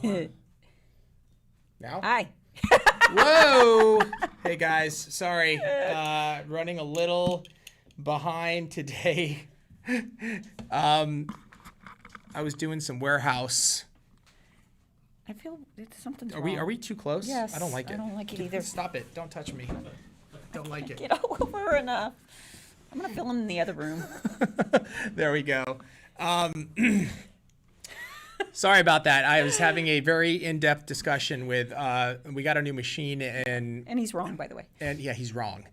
Now? Hi. Whoa! Hey guys, sorry. Running a little behind today. I was doing some warehouse. I feel something's Are wrong. we too close? Yes. I don't like it. I don't like it either. Stop it. Don't touch me. Don't like it. Get over enough. I'm going to film in the other room. There we go. Sorry about that. I was having a very in-depth discussion with, we got a new machine and he's wrong, by the way. And yeah, he's wrong.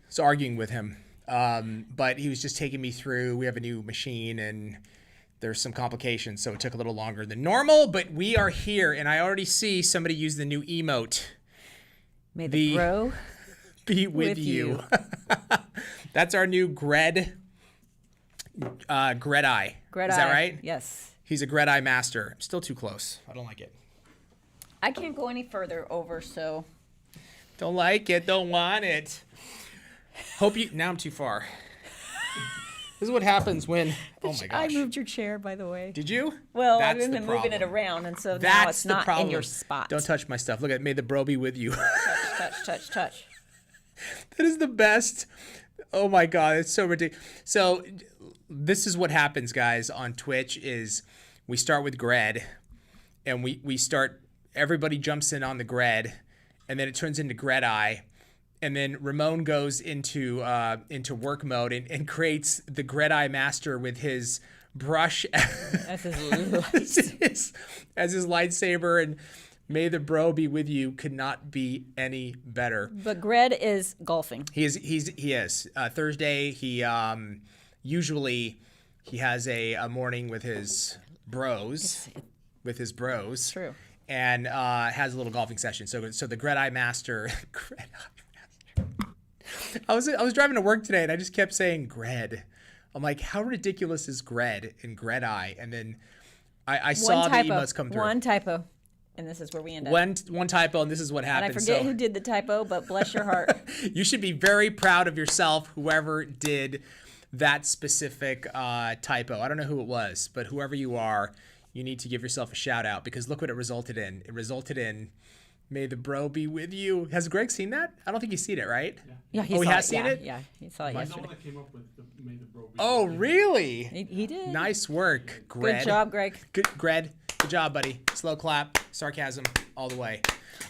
So arguing with him. But he was just taking me through, we have a new machine and there's some complications. So it took a little longer than normal, but we are here and I already see somebody use the new emote. May the bro be with you. That's our new Gred eye. Is that right? Yes. He's a Gred eye master. I'm still too close. I don't like it. I can't go any further over, so. Don't like it. Don't want it. Hope you. Now I'm too far. This is what happens when. Oh my gosh. I moved your chair, by the way. Did you? Well, I've been moving it around, and so now it's not in your spot. Don't touch my stuff. Look at, may the bro be with you. Touch. That is the best. Oh my God, it's so ridiculous. So this is what happens, guys, on Twitch is we start with Gred and we start, everybody jumps in on the Gred and then it turns into Gred eye. And then Ramon goes into work mode and creates the Gred eye master with his brush as his lightsaber, and may the bro be with you could not be any better. But Gred is golfing. He is. Thursday, he usually he has a morning with his bros. True. And has a little golfing session. So the Gred eye master. I was driving to work today and I just kept saying Gred. I'm like, how ridiculous is Gred and Gred eye? And then I saw the emotes come through. One typo. And this is where we end up. One typo, and this is what happened. And I forget who did the typo, but bless your heart. You should be very proud of yourself, whoever did that specific typo. I don't know who it was, but whoever you are, you need to give yourself a shout out because look what it resulted in. It resulted in, may the bro be with you. Has Greg seen that? I don't think he's seen it, right? Yeah, he has seen it? Yeah, he saw it yesterday. That came up with the may the bro be Oh, with you. really? He did. Nice work, Greg. Good job, Greg. Gred. Good job, buddy. Slow clap, sarcasm, all the way.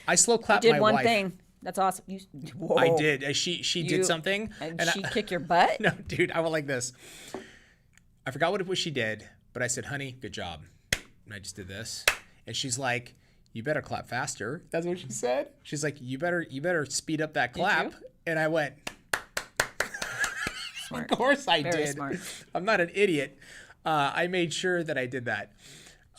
I slow clapped You my did one wife. thing. That's awesome. Whoa. I did. She did something. And she kicked your butt? No, dude, I went like this. I forgot what it was she did, but I said, honey, good job. And I just did this. And she's like, you better clap faster. That's what she said. She's like, you better speed up that clap. And I went, Smart. of course I Very did. smart. I'm not an idiot. I made sure that I did that.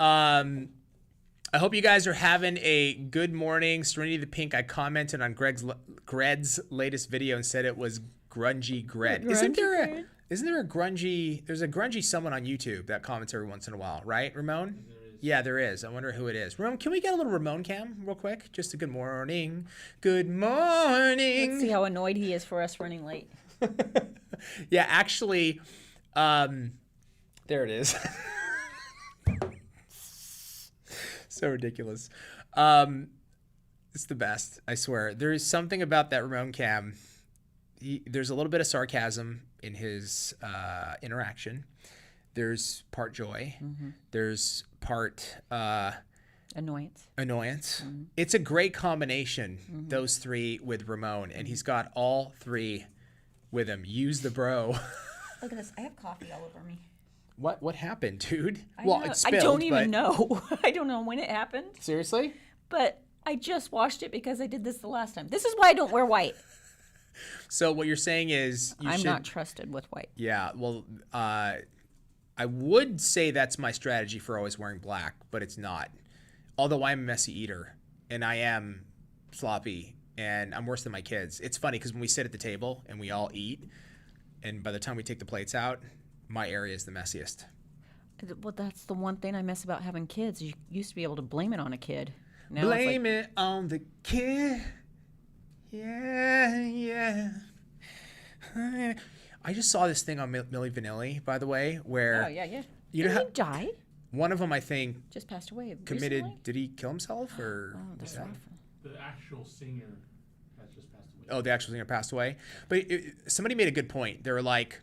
I hope you guys are having a good morning. Serenity the Pink, I commented on Gred's latest video and said it was grungy Gred. Isn't there a grungy, there's a grungy someone on YouTube that comments every once in a while, right, Ramon? There is. Yeah, there is. I wonder who it is. Ramon, can we get a little Ramon cam real quick? Just a good morning. Good morning. Let's see how annoyed he is for us running late. Yeah, actually, there it is. So ridiculous. It's the best, I swear. There is something about that Ramon cam. There's a little bit of sarcasm in his interaction. There's part joy. Mm-hmm. There's part Annoyance. Mm-hmm. It's a great combination, those three with Ramon, and he's got all three with him. Use the bro. Look at this. I have coffee all over me. What happened, dude? I don't even know. I don't know when it happened. Seriously? But I just washed it because I did this the last time. This is why I don't wear white. So what you're saying is I'm not trusted with white. Yeah, well, I would say that's my strategy for always wearing black, but it's not. Although I'm a messy eater, and I am sloppy, and I'm worse than my kids. It's funny because when we sit at the table and we all eat, and by the time we take the plates out, my area is the messiest. Well, that's the one thing I miss about having kids. You used to be able to blame it on a kid. Now Blame it on the kid. Yeah. I just saw this thing on Milli Vanilli, by the way, where... Oh, yeah. You Did know he die? One of them, I think, Just passed away committed. recently? Did he kill himself or? Oh, that's was that- awful. The actual singer has just passed away. Oh, the actual singer passed away. But somebody made a good point. They were like,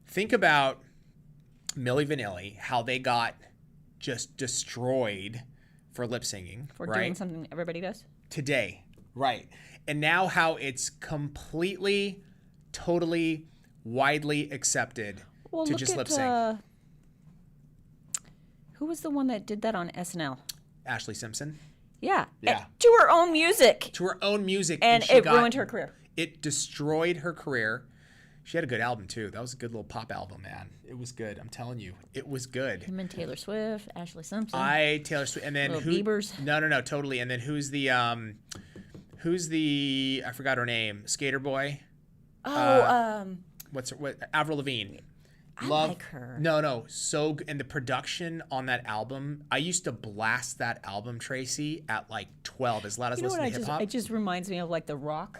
think about Milli Vanilli, how they got just destroyed for lip singing, For right? doing something everybody does? Today, right? And now how it's completely, totally, widely accepted Well, to look just at, lip sync. Who was the one that did that on SNL? Ashley Simpson. Yeah. Yeah. To her own music. To her own music. And she it got- ruined her career. It destroyed her career. She had a good album too. That was a good little pop album, man. It was good. I'm telling you, it was good. Him and Taylor Swift, Ashley Simpson. Taylor Swift, and then Little who? Biebers. No, totally. And then who's the I forgot her name. Skater boy. What? Avril Lavigne. I like her. No. So and the production on that album. I used to blast that album, Tracy, at like 12, as loud as You know what? listening to hip hop. It just reminds me of like The Rock.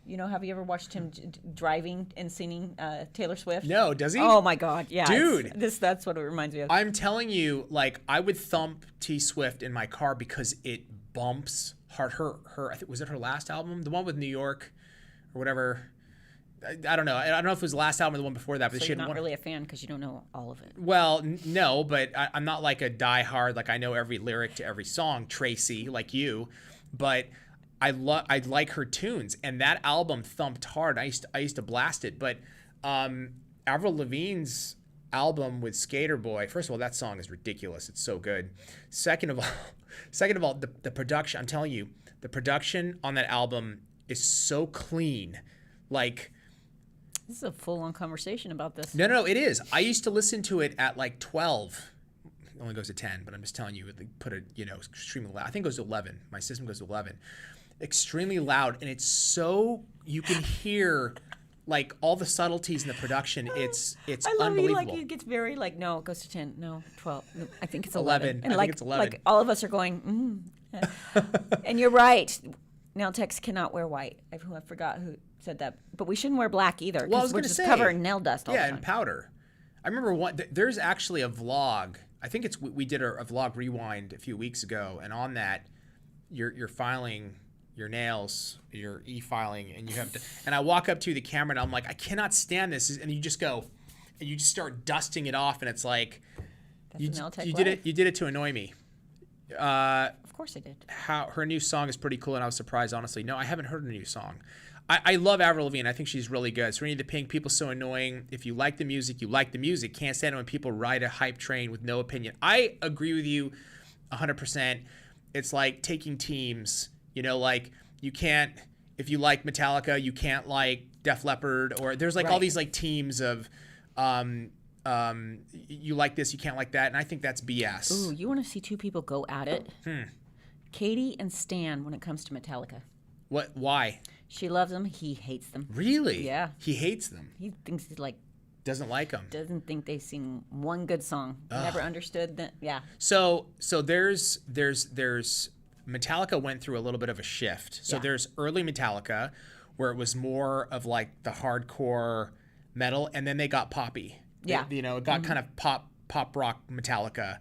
You know, have you ever watched him driving and singing Taylor Swift? No, does he? Oh my God, yeah, Dude. that's what it reminds me of. I'm telling you, like I would thump T Swift in my car because it bumps hard. Her I think was it her last album, the one with New York, or whatever. I don't know. I don't know if it was the last album or the one before that, but So she you're had not one. really a fan because you don't know all of it. Well, no, but I'm not like a diehard. Like I know every lyric to every song, Tracy, like you. But I like her tunes, and that album thumped hard. I used to blast it. But Avril Lavigne's album with Skater Boy. First of all, that song is ridiculous. It's so good. Second of all, the production. I'm telling you, the production on that album is so clean. Like. This is a full-on conversation about this. No, it is. I used to listen to it at like 12. It only goes to 10, but I'm just telling you, they put it, extremely loud. I think it goes to 11. My system goes to 11. Extremely loud, and it's so you can hear like all the subtleties in the production. It's I love unbelievable. it gets very like, no, it goes to 10, no, 12. No, I think it's 11. 11. I like, think it's 11. Like all of us are going, and you're right. Nail techs cannot wear white. I forgot who said that, but we shouldn't wear black either Well, I was because we're gonna just say, covered in nail dust all the time. and powder. I remember there's actually a vlog. I think we did a vlog rewind a few weeks ago, and on that, you're filing your nails, you're e-filing, and you have to. And I walk up to the camera, and I'm like, I cannot stand this, and you just go, and you just start dusting it off, and it's like, That's a nail tech you did life. it. You did it to annoy me. Of course I did. How her new song is pretty cool, and I was surprised, honestly. No, I haven't heard a new song. I love Avril Lavigne. I think she's really good. Serenity the Pink, people so annoying. If you like the music, you like the music. Can't stand it when people ride a hype train with no opinion. I agree with you 100%. It's like taking teams. Like you can't, if you like Metallica, you can't like Def Leppard, or there's like all Right. these like teams of, you like this, you can't like that, and I think that's BS. Ooh, you want to see two people go at it? Katie and Stan when it comes to Metallica. What? Why? She loves them. He hates them. Really? Yeah. He hates them. He thinks he's like Doesn't like them. doesn't think they sing one good song. Never understood that. Yeah. So there's Metallica went through a little bit of a shift. So Yeah. there's early Metallica where it was more of like the hardcore metal, and then they got poppy. Yeah. It got kind of pop rock Metallica.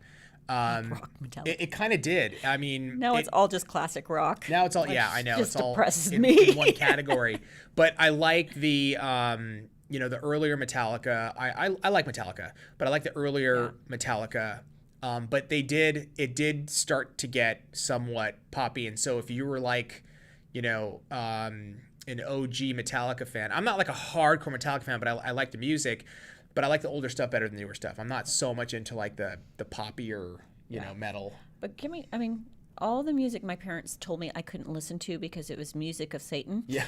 Rock Metallica. It kind of did. I mean, Now it's all just classic rock. now it's all Which yeah. I know just it's all depresses in, me. in one category. But I like the the earlier Metallica. I like Metallica, but I like the earlier Metallica. But it did start to get somewhat poppy, and so if you were like, an OG Metallica fan, I'm not like a hardcore Metallica fan, but I like the music. But I like the older stuff better than the newer stuff. I'm not so much into like the poppier, metal. But all the music my parents told me I couldn't listen to because it was music of Satan. Yeah.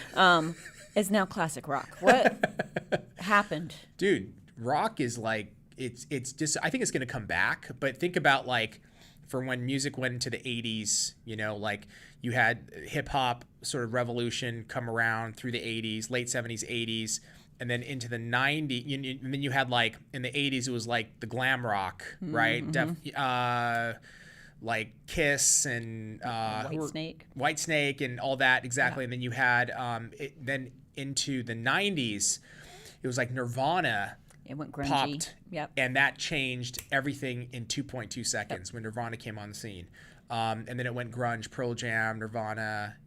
Is now classic rock. What happened? Dude, rock is like it's just I think it's gonna come back. But think about like for when music went into the 80s, like you had hip hop sort of revolution come around through the 80s, late 70s, 80s. And then into the 90s, and then you had like in the 80s, it was like the glam rock, right? Like Kiss and White Snake and all that, exactly. Yeah. And then you had then into the 90s, it was like Nirvana It went grungy. popped. Yep. And that changed everything in 2.2 seconds when Nirvana came on the scene. And then it went grunge, Pearl Jam, Nirvana,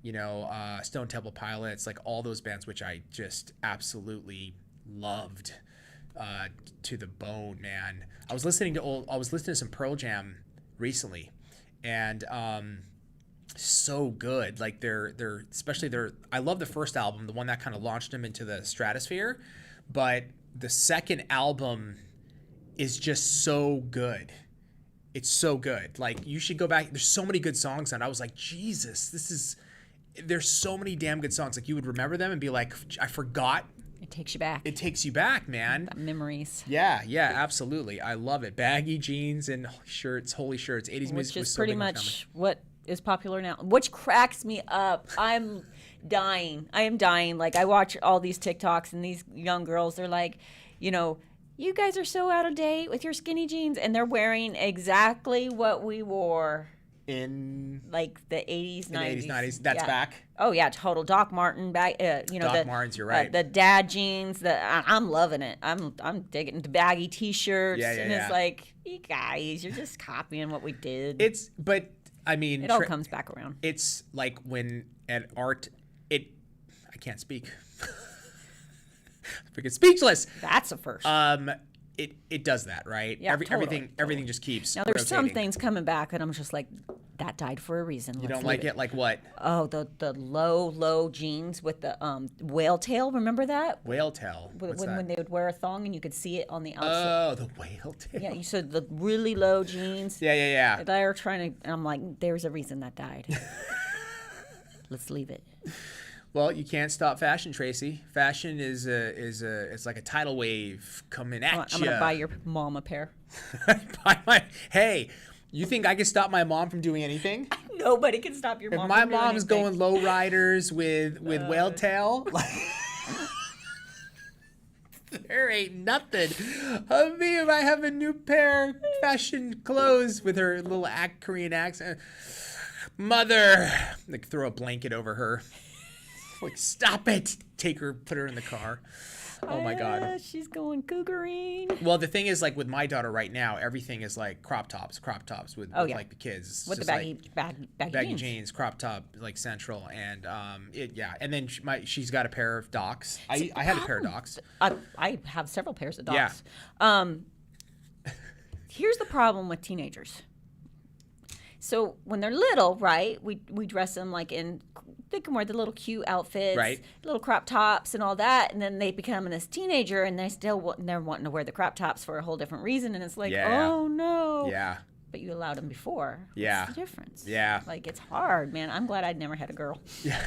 Stone Temple Pilots, like all those bands, which I just absolutely loved to the bone, man. I was listening to some Pearl Jam recently, and so good. Like they're especially I love the first album, the one that kind of launched them into the stratosphere, but the second album is just so good. It's so good. Like you should go back. There's so many good songs on it. I was like, Jesus, there's so many damn good songs. Like you would remember them and be like, I forgot. It takes you back. It takes you back, man. Memories. Yeah, absolutely. I love it. Baggy jeans and shirts, holy shirts. 80s music Which is was so pretty big in my much what is popular now, which cracks me up. I'm dying. I am dying. Like I watch all these TikToks and these young girls, they're like, you guys are so out of date with your skinny jeans, and they're wearing exactly what we wore in like the 80s, 90s. 90s. That's back. Oh yeah, total Doc Martin back. Doc Martens. You're right. The dad jeans. I'm loving it. I'm digging the baggy T-shirts. Yeah, and yeah. it's like, you guys, you're just copying what we did. It all comes back around. It's like when at art, I can't speak. Freaking speechless. That's a first. It does that, right? Yeah, Everything just keeps Now there's some rotating. things coming back, and I'm just like, that died for a reason. You don't like it? Like what? Oh, the low jeans with the whale tail. Remember that? Whale tail. What's that? When they would wear a thong and you could see it on the outside. Oh, the whale tail. Yeah, you said the really low jeans. Yeah. They're trying to. And I'm like, there's a reason that died. Let's leave it. Well, you can't stop fashion, Tracy. Fashion it's like a tidal wave coming at you. I'm gonna buy your mom a pair. Hey, you think I can stop my mom from doing anything? Nobody can stop your If mom. my from doing mom's anything. going low riders with whale tail, there ain't nothing of me if I have a new pair of fashion clothes with her little Korean accent. Mother, like throw a blanket over her. Like, stop it. Take her, put her in the car. Oh my God. She's going cougarine. Well, the thing is, like with my daughter right now, everything is like crop tops with like the kids. It's With the just baggy jeans, crop top, like central, and and then she's got a pair of Docs. I had a pair of Docs. I have several pairs of Docs. Yeah. Here's the problem with teenagers. So when they're little, right, we dress them like they can wear the little cute outfits, right, little crop tops and all that, and then they become this teenager and they're wanting to wear the crop tops for a whole different reason, and it's like, oh no. Yeah. But you allowed them before. Yeah. What's the difference? Yeah. Like, it's hard, man. I'm glad I'd never had a girl. Yeah.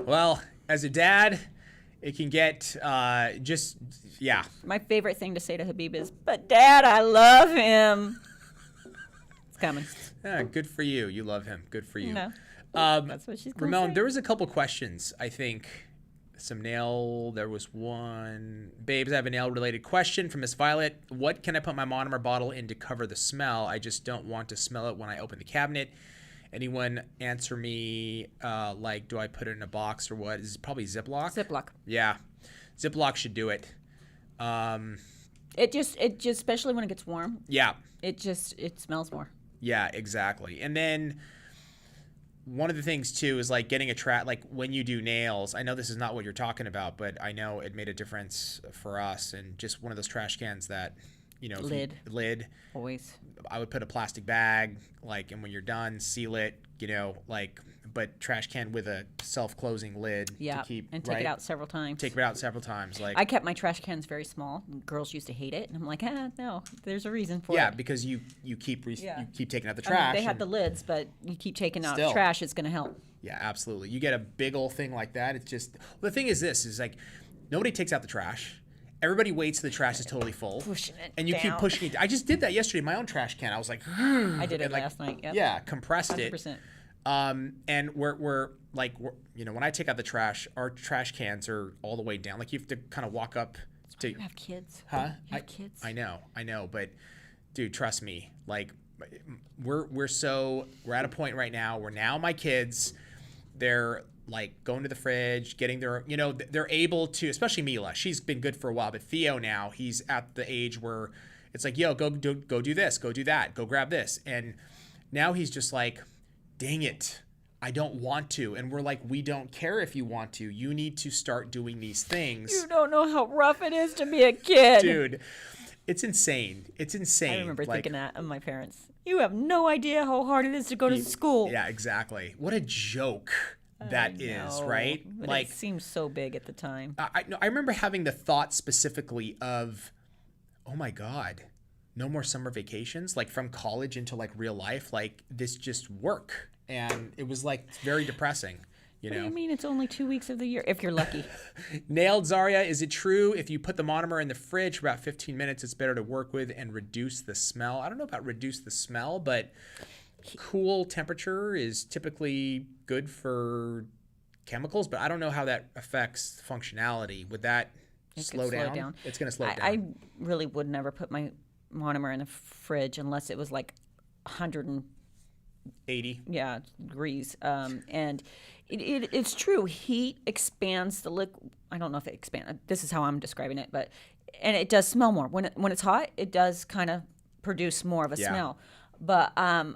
Well, as a dad, it can get My favorite thing to say to Habib is, but Dad, I love him. It's coming. Yeah, good for you. You love him. Good for you. No. That's what she's going to Ramon, say. there was a couple questions, I think. There was one. Babes, I have a nail-related question from Miss Violet. What can I put my monomer bottle in to cover the smell? I just don't want to smell it when I open the cabinet. Anyone answer me, do I put it in a box or what? Is it probably Ziploc? Ziploc. Yeah. Ziploc should do it. It just, especially when it gets warm. Yeah. It smells more. Yeah, exactly. And then one of the things too is like getting like when you do nails, I know this is not what you're talking about, but I know it made a difference for us, and just one of those trash cans that, lid. Always. I would put a plastic bag, and when you're done, seal it, but trash can with a self-closing lid to keep, and take it out several times. Take it out several times. I kept my trash cans very small. Girls used to hate it, and I'm like, no, there's a reason for it. Yeah, because you keep taking out the trash. They had the lids, but you keep taking out Still. trash, it's going to help. Yeah, absolutely. You get a big old thing like that. It's just, the thing is nobody takes out the trash. Everybody waits till the trash is totally full. Pushing it and you down. keep pushing it. I just did that yesterday in my own trash can. I was like, I did it last night. Yep. Yeah, compressed 100%. it. And we're when I take out the trash, our trash cans are all the way down. Like you have to kind of walk up to. You have kids. Huh? You have kids. I know, but dude, trust me. We're at a point right now where now my kids, they're like going to the fridge, getting their, they're able to, especially Mila. She's been good for a while, but Theo now, he's at the age where it's like, yo, go do this, go do that, go grab this. And now he's just like, dang it, I don't want to. And we're like, we don't care if you want to. You need to start doing these things. You don't know how rough it is to be a kid. Dude, it's insane. It's insane. I remember thinking that of my parents. You have no idea how hard it is to go to school. Yeah, exactly. What a joke that is, right? But like, it seemed so big at the time. I remember having the thought specifically of, oh my God, no more summer vacations, like from college into like real life, like this just work. And it was like very depressing. What do you mean it's only 2 weeks of the year, if you're lucky? Nailed Zaria, is it true if you put the monomer in the fridge for about 15 minutes, it's better to work with and reduce the smell? I don't know about reduce the smell, but cool temperature is typically good for chemicals, but I don't know how that affects functionality. Would that slow down? It's going to slow down. I really would never put my monomer in the fridge unless it was like 180 degrees. And it's true. Heat expands the liquid. I don't know if it expands. This is how I'm describing it, and it does smell more. When it's hot, it does kind of produce more of a smell. But I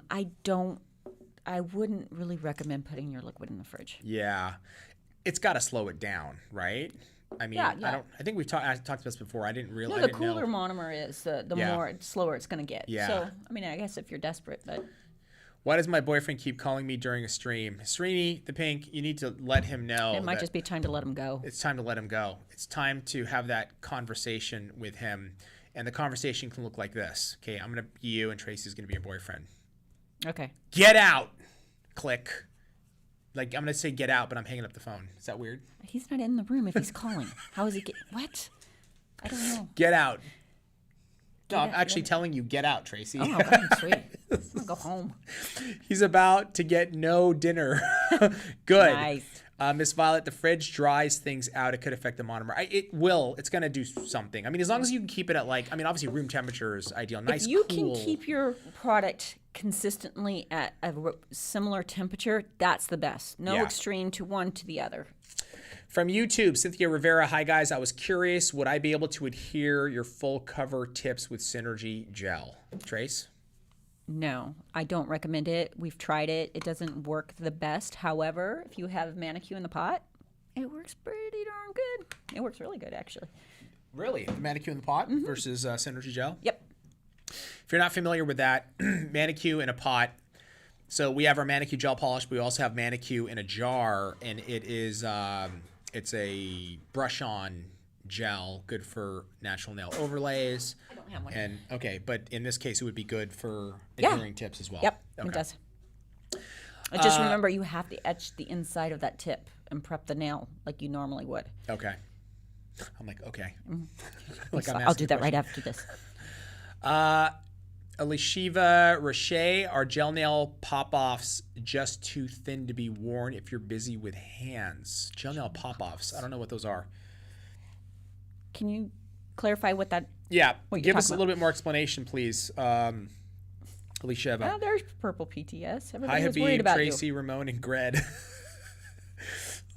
wouldn't really recommend putting your liquid in the fridge. Yeah. It's got to slow it down, right? I mean, I think I talked about this before. I didn't realize. No, the cooler monomer is, the more slower it's going to get. Yeah. So, I mean, I guess if you're desperate, but. Why does my boyfriend keep calling me during a stream? Srini, the pink, you need to let him know. It might just be time to let him go. It's time to let him go. It's time to have that conversation with him. And the conversation can look like this. Okay, I'm going to be you and Tracy's going to be your boyfriend. Okay. Get out. Click. Like, I'm going to say get out, but I'm hanging up the phone. Is that weird? He's not in the room if he's calling. How is he what? I don't know. Get out. No, I'm actually telling you, get out, Tracy. Oh, okay, sweet. I'm going to go home. He's about to get no dinner. Good. Nice. Miss Violet, the fridge dries things out. It could affect the monomer. It will. It's going to do something. I mean, as long as you can keep it at obviously room temperature is ideal. Nice, if you cool. can keep your product consistently at a similar temperature, that's the best. No extreme to one to the other. From YouTube, Cynthia Rivera. Hi, guys. I was curious, would I be able to adhere your full cover tips with Synergy Gel? Trace? No, I don't recommend it. We've tried it. It doesn't work the best. However, if you have Manicure in the pot, it works pretty darn good. It works really good, actually. Really? The Manicure in the pot versus Synergy Gel? Yep. If you're not familiar with that, Manicure in a pot. So we have our Manicure gel polish, but we also have Manicure in a jar, and it is it's a brush-on gel, good for natural nail overlays. I don't have one. And okay, but in this case, it would be good for adhering tips as well. Yep, okay. it does. Just remember, you have to etch the inside of that tip and prep the nail like you normally would. Okay. I'm like, okay. I'll do that right after this. Elishiva Roche, are gel nail pop-offs just too thin to be worn if you're busy with hands? Gel nail pop-offs. I don't know what those are. Can you clarify what that? Yeah, what give us a little bit more explanation, please. Elishiva. Oh, there's purple PTS. Hi, Everybody was worried Habib, about Tracy, Ramon, and Gred.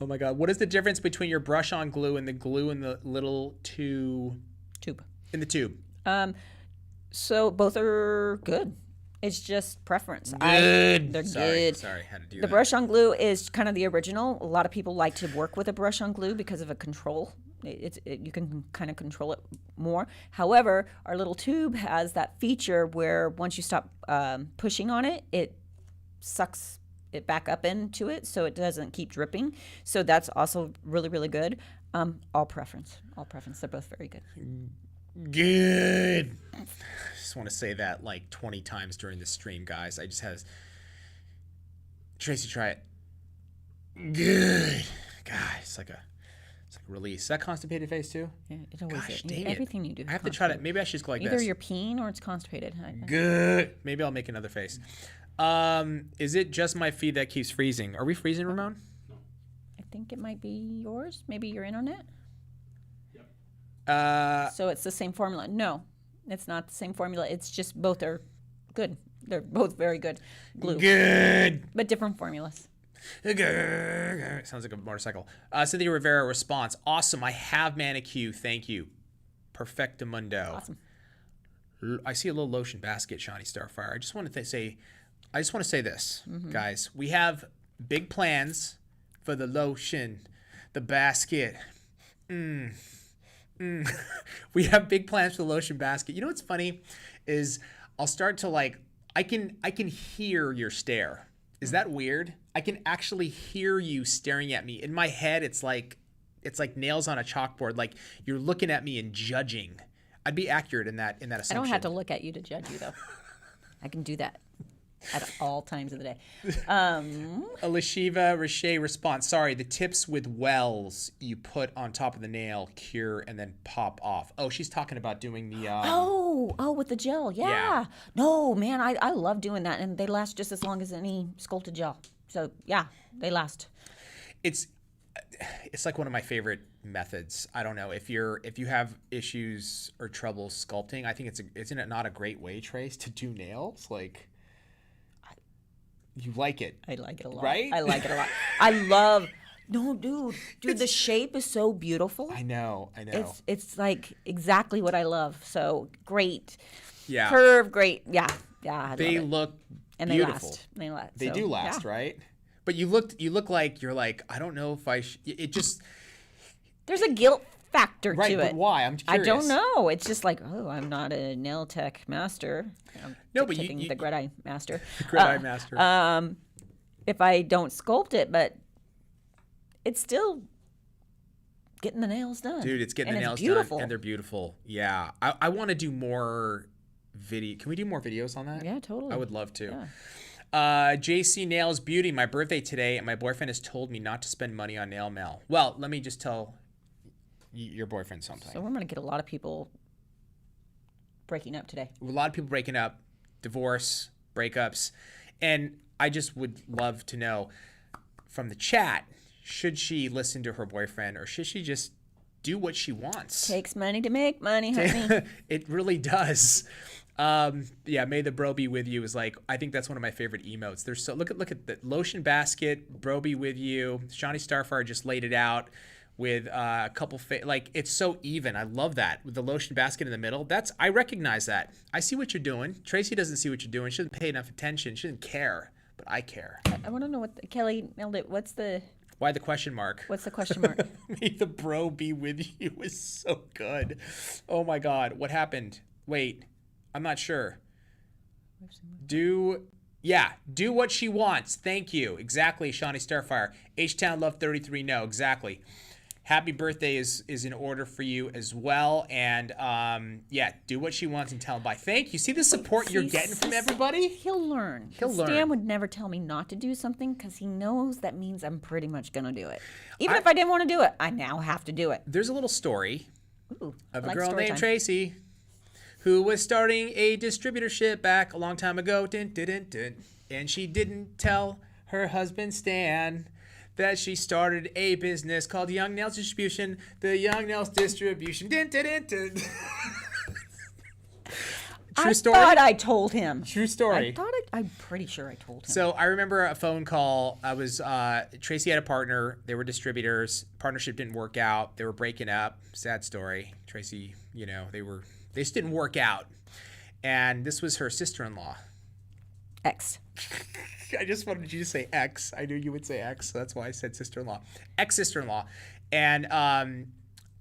Oh my God. What is the difference between your brush-on glue and the glue in the little tube? In the tube. So both are good. It's just preference. They're good. Sorry, had to do The that. brush-on glue is kind of the original. A lot of people like to work with a brush-on glue because of a control. You can kind of control it more. However, our little tube has that feature where once you stop pushing on it, it sucks it back up into it so it doesn't keep dripping. So that's also really, really good. All preference. They're both very good. Good. I just want to say that like 20 times during the stream, guys. I just has Tracy, try it. Good. God, it's like a release. Is that constipated face too? Yeah, it always Gosh, is. dang Everything you do. I have to try that. Maybe I should just go like Either this. you're peeing or it's constipated. Good. Maybe I'll make another face. Is it just my feed that keeps freezing? Are we freezing, Ramon? I think it might be yours. Maybe your internet. Yep. So it's the same formula. No, it's not the same formula. It's just both are good. They're both very good glue. Good. But different formulas. Sounds like a motorcycle. Cynthia Rivera response. Awesome. I have manicure. Thank you. Perfectamundo. Awesome. I see a little lotion basket, Shawnee Starfire. I just want to say this, guys. We have big plans for the lotion, the basket. We have big plans for the lotion basket. You know what's funny is I'll start to I can hear your stare. Is that weird? I can actually hear you staring at me. In my head, it's like nails on a chalkboard. Like you're looking at me and judging. I'd be accurate in that assumption. I don't have to look at you to judge you, though. I can do that at all times of the day. Alishiva Riche response. Sorry, the tips with wells you put on top of the nail, cure, and then pop off. Oh, she's talking about doing the... with the gel. Yeah. No, man, I love doing that, and they last just as long as any sculpted gel. So, yeah, they last. It's like one of my favorite methods. I don't know if you have issues or trouble sculpting. I think isn't it not a great way, Trace, to do nails? Like, you like it. I like it a lot. Right? I like it a lot. I love. No, dude, the shape is so beautiful. I know. It's like exactly what I love. So great. Yeah. Curve, great. Yeah. They look and beautiful. They last. They do last, right? But you look like you're like, I don't know if it just. There's a guilt factor right, to but it. Why? I'm curious. I don't know. It's just like, I'm not a nail tech master. No, but taking the Grid-Eye master. Grid-Eye master. If I don't sculpt it, but it's still getting the nails done. Dude, it's getting and the nails beautiful. done, and they're beautiful. Yeah, I want to do more video. Can we do more videos on that? Yeah, totally. I would love to. Yeah. JC Nails Beauty, my birthday today, and my boyfriend has told me not to spend money on nail mail. Well, let me just tell your boyfriend something. So we're going to get a lot of people breaking up today. A lot of people breaking up, divorce, breakups, and I just would love to know from the chat, should she listen to her boyfriend or should she just do what she wants? Takes money to make money, honey. It really does. May the bro be with you is like, I think that's one of my favorite emotes. There's so look at the lotion basket, bro be with you. Shawnee Starfire just laid it out with a couple like it's so even. I love that with the lotion basket in the middle. I recognize that. I see what you're doing. Tracy doesn't see what you're doing. She doesn't pay enough attention. She doesn't care, but I care. I want to know what Kelly nailed it. Why the question mark? What's the question mark? May the bro be with you is so good. Oh my God, what happened? Wait. I'm not sure. Do what she wants. Thank you. Exactly, Shawnee Starfire. H-Town Love 33. No, exactly. Happy birthday is in order for you as well. And do what she wants and tell him bye. Thank you. See the support you're getting from everybody? He'll learn. Stan would never tell me not to do something because he knows that means I'm pretty much going to do it. Even if I didn't want to do it, I now have to do it. There's a little story of a girl named Tracy who was starting a distributorship back a long time ago. And she didn't tell her husband Stan that she started a business called Young Nails Distribution. The Young Nails Distribution. True story. I thought I told him. True story. I'm pretty sure I told him. So I remember a phone call. I was Tracy had a partner. They were distributors. Partnership didn't work out. They were breaking up. Sad story. Tracy, they just didn't work out. And this was her sister-in-law. Ex. I just wanted you to say ex. I knew you would say ex, so that's why I said sister-in-law. Ex-sister-in-law. And I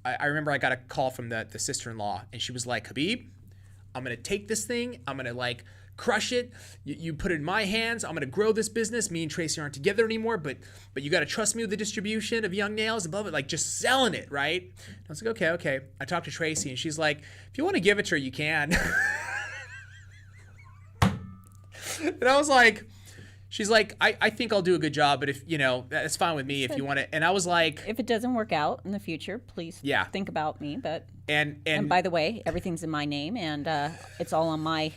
remember I got a call from the sister-in-law, and she was like, Habib, I'm going to take this thing. I'm going to, crush it. You put it in my hands. I'm going to grow this business. Me and Tracy aren't together anymore, but you got to trust me with the distribution of Young Nails and blah, blah, just selling it, right? And I was like, okay. I talked to Tracy, and she's like, if you want to give it to her, you can. And I was like, she's like, I think I'll do a good job, but if, that's fine with me if you want to. And I was like, if it doesn't work out in the future, please think about me. But and by the way, everything's in my name, and it's all on my.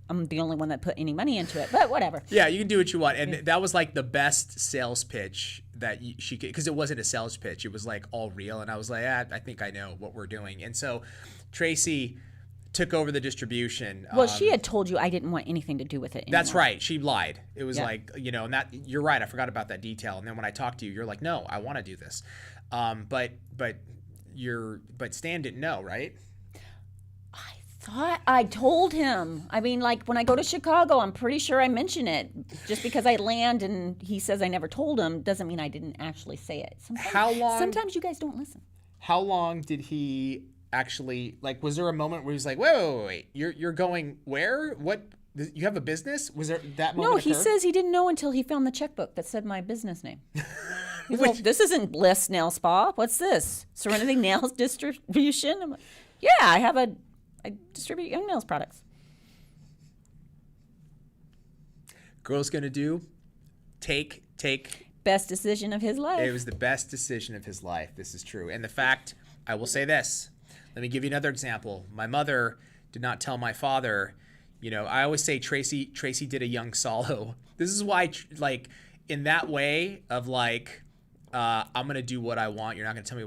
I'm the only one that put any money into it, but whatever. Yeah, you can do what you want, and that was like the best sales pitch that she could, because it wasn't a sales pitch; it was like all real. And I was like, I think I know what we're doing. And so Tracy took over the distribution. Well, she had told you I didn't want anything to do with it anymore. That's right. She lied. It was Yeah. like, and that you're right. I forgot about that detail. And then when I talked to you, you're like, no, I want to do this. But Stan didn't know, right? I thought I told him. I mean, like when I go to Chicago, I'm pretty sure I mention it. Just because I land and he says I never told him doesn't mean I didn't actually say it. How long? Sometimes you guys don't listen. How long did he actually, like, was there a moment where he was like, wait, you're going where? What? You have a business? Was there that moment? No, he occur? says he didn't know until he found the checkbook that said my business name. He's like, this isn't Bliss Nail Spa. What's this? Serenity Nails Distribution? I'm like, yeah, I distribute Young Nails products. Girl's gonna do, take. Best decision of his life. It was the best decision of his life. This is true. And the fact, I will say this. Let me give you another example. My mother did not tell my father. I always say Tracy did a young Solo. This is why, like, in that way of like, I'm gonna do what I want. You're not gonna tell me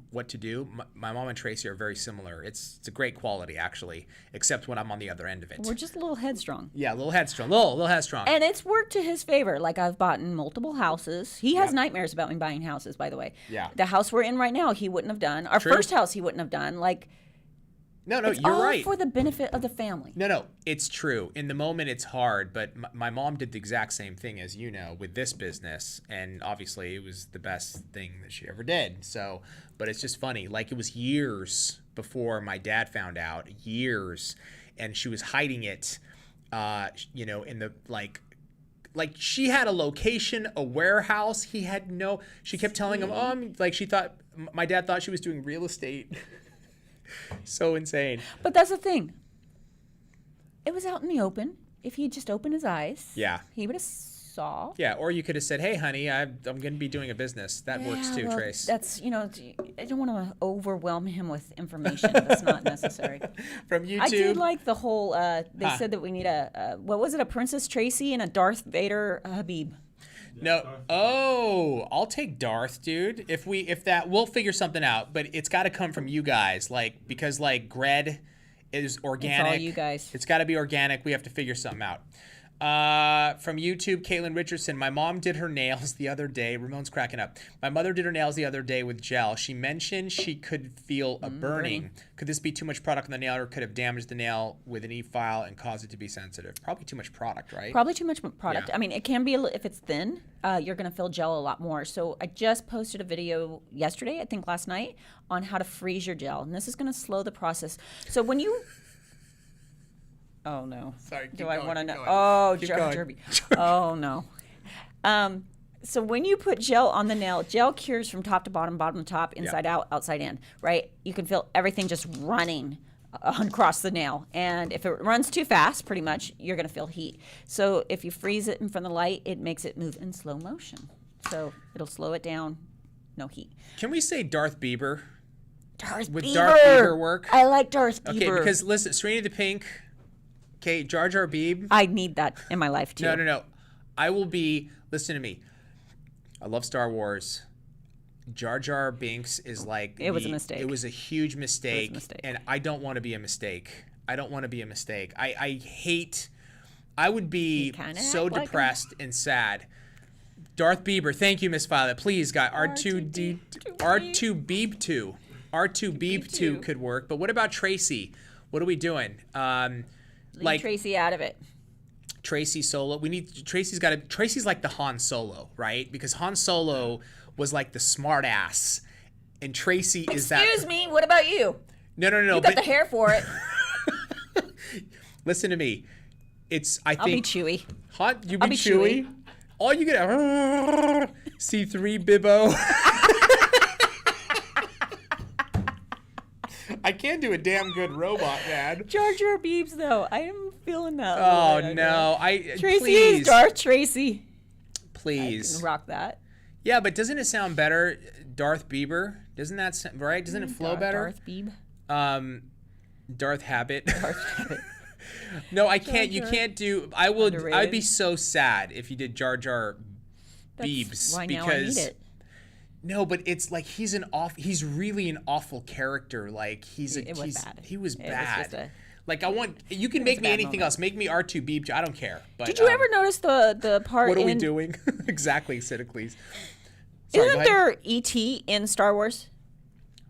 what to do. My mom and Tracy are very similar. It's a great quality actually, except when I'm on the other end of it. We're just a little headstrong. Yeah, a little headstrong, little headstrong. And it's worked to his favor. Like I've bought in multiple houses. He has nightmares about me buying houses, by the way. Yeah. The house we're in right now, he wouldn't have done. Our True. first house, he wouldn't have done. Like, No, it's you're all right. for the benefit of the family. No, it's true. In the moment, it's hard, but my mom did the exact same thing as with this business, and obviously it was the best thing that she ever did. So, but it's just funny. Like, it was years before my dad found out, and she was hiding it, in the, like she had a location, a warehouse. He had no, she kept telling him, my dad thought she was doing real estate. So insane. But that's the thing. It was out in the open. If he'd just opened his eyes, he would have saw. Yeah, or you could have said, hey, honey, I'm going to be doing a business. That works too, well, Trace. That's, I don't want to overwhelm him with information that's not necessary. From YouTube. I did like the whole, they said that we need what was it, a Princess Tracy and a Darth Vader Habib. No. Oh, I'll take Darth, dude. We'll figure something out, but it's got to come from you guys, because Gred is organic. It's all you guys. It's got to be organic. We have to figure something out. From YouTube, Caitlin Richardson. My mom did her nails the other day. Ramon's cracking up. My mother did her nails the other day with gel. She mentioned she could feel a burning. Could this be too much product on the nail, or could have damaged the nail with an e-file and caused it to be sensitive? Probably too much product, right? Probably too much product. Yeah. I mean, it can be, if it's thin, you're going to feel gel a lot more. So I just posted a video yesterday, I think last night, on how to freeze your gel. And this is going to slow the process. So when you... Oh, no. Sorry, Do I want to know? going. Oh, Keep Jar going. Derby. Oh, no. So when you put gel on the nail, gel cures from top to bottom, bottom to top, inside out, outside in, right? You can feel everything just running across the nail. And if it runs too fast, pretty much, you're going to feel heat. So if you freeze it in front of the light, it makes it move in slow motion. So it'll slow it down, no heat. Can we say Darth Bieber? Darth Would Bieber. Darth Bieber work? I like Darth Bieber. Okay, because listen, Serenity the Pink, okay, Jar Jar Beeb. I need that in my life, too. No. I will be, listen to me. I love Star Wars. Jar Jar Binks is like... It was a mistake. It was a huge mistake. It was a mistake. And I don't want to be a mistake. I hate... I would be so act like depressed and sad. Darth Bieber. Thank you, Miss Violet. Please, guy. R2 Beeb 2. R2 Beeb 2 could work. But what about Tracy? What are we doing? Leave Tracy out of it. Tracy Solo. Tracy's like the Han Solo, right? Because Han Solo was like the smart ass, and Tracy is that. Excuse me, what about you? No. You got the hair for it. Listen to me. I'll be Chewy. You be I'll be Chewy. Chewy. All you get C3 Bibbo. I can't do a damn good robot, man. Jar Jar Beebs, though. I am feeling that. Oh no! Tracy please. is Darth Tracy. Please. I can rock that. Yeah, but doesn't it sound better, Darth Bieber? Doesn't that sound, right? Doesn't it flow better? Darth Beeb. Darth Habit. Darth Habit. No, I can't. You can't do. I would. Underrated. I'd be so sad if you did Jar Jar Beebs Why now I because need it. No, but it's like he's really an awful character. Like It was bad. he was It was bad. just a- Like you can make a me bad anything moment. else. Make me R2B. I don't care. But, Did you ever notice the part What are we in doing? Exactly, Sidicles. Sorry, Isn't go ahead. there E.T. in Star Wars?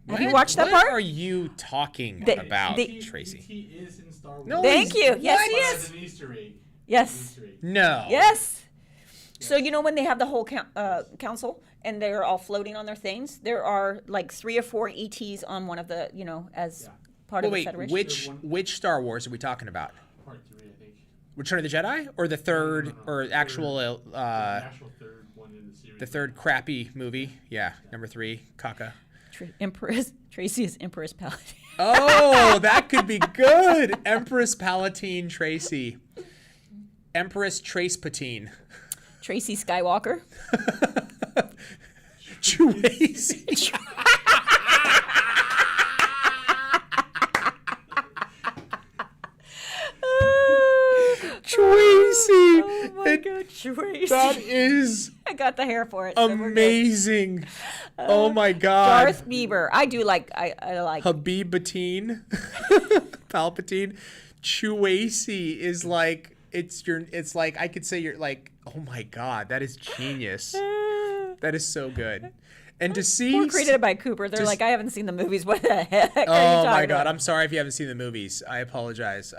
Have you What? watched that What part? are you talking The- about, the- Tracy? He is in Star Wars. No, Thank he's- you. Yes, what? he But is. as an Easter egg. Yes. Easter egg. No. Yes. So you know when they have the whole council and they're all floating on their things, there are like 3 or 4 ETs on one of the as part Well, of the wait, Federation. which Star Wars are we talking about? Part 3, I think. Return of the Jedi, or the third, No. or Third. actual The actual third one in the series. the third crappy movie? Yeah, number 3, caca. Empress Tracy is Empress Paladin. Oh, that could be good. Empress Palatine Tracy. Empress Trace Patine. Tracy Skywalker. Tracy. Tracy. Oh my It- God, Tracy. That is I got the hair for it. so we're good. amazing. Oh my God. Darth Bieber. I do like. I like. Habib Batine. Palpatine. Tracy is like it's like I could say you're like, oh my God, that is genius. That is so good. And to see We're created by Cooper. They're just- like, I haven't seen the movies. What the heck are you Oh my talking God, about? I'm sorry if you haven't seen the movies. I apologize.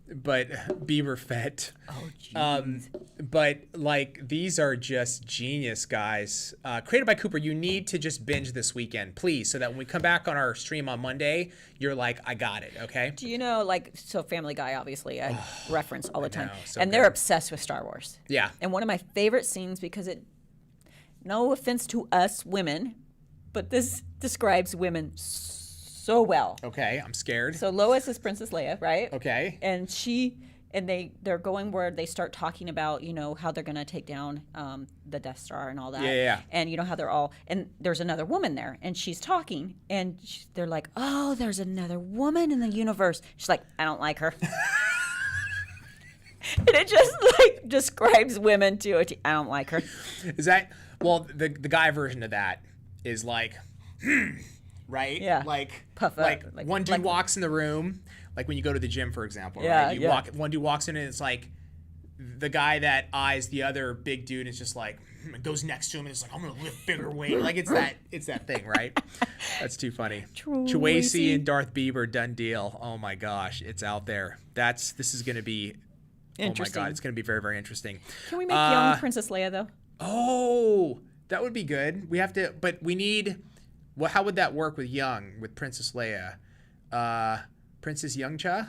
But Bieber Fett. Oh, jeez. But like these are just genius, guys. Created by Cooper. You need to just binge this weekend, please, so that when we come back on our stream on Monday, you're like, I got it. Okay. Do you know, so Family Guy, obviously, I reference all the time. know, so and they're good. obsessed with Star Wars. Yeah. And one of my favorite scenes, because no offense to us women, but this describes women so well. Okay. I'm scared. So Lois is Princess Leia, right? Okay. And they're going where they start talking about how they're going to take down the Death Star and all that. Yeah. And how they're all, and there's another woman there, and she's talking, and they're like, oh, there's another woman in the universe. She's like, I don't like her. And it just like describes women to a T. I don't like her. Is that the guy version of that is like, right? Yeah. Like Puff up. like Like- one dude like- walks in the room, like when you go to the gym, for example. Yeah, Right? yeah. One dude walks in and it's like the guy that eyes the other big dude is just like goes next to him and it's like, I'm gonna lift bigger weight. Like it's that thing, right? That's too funny. Tracy and Darth Bieber, done deal. Oh my gosh, it's out there. This is gonna be Interesting. Oh my God, it's gonna be very, very interesting. Can we make young Princess Leia though? Oh, that would be good. We have to, but we need. Well, how would that work with Princess Leia? Princess Young Cha?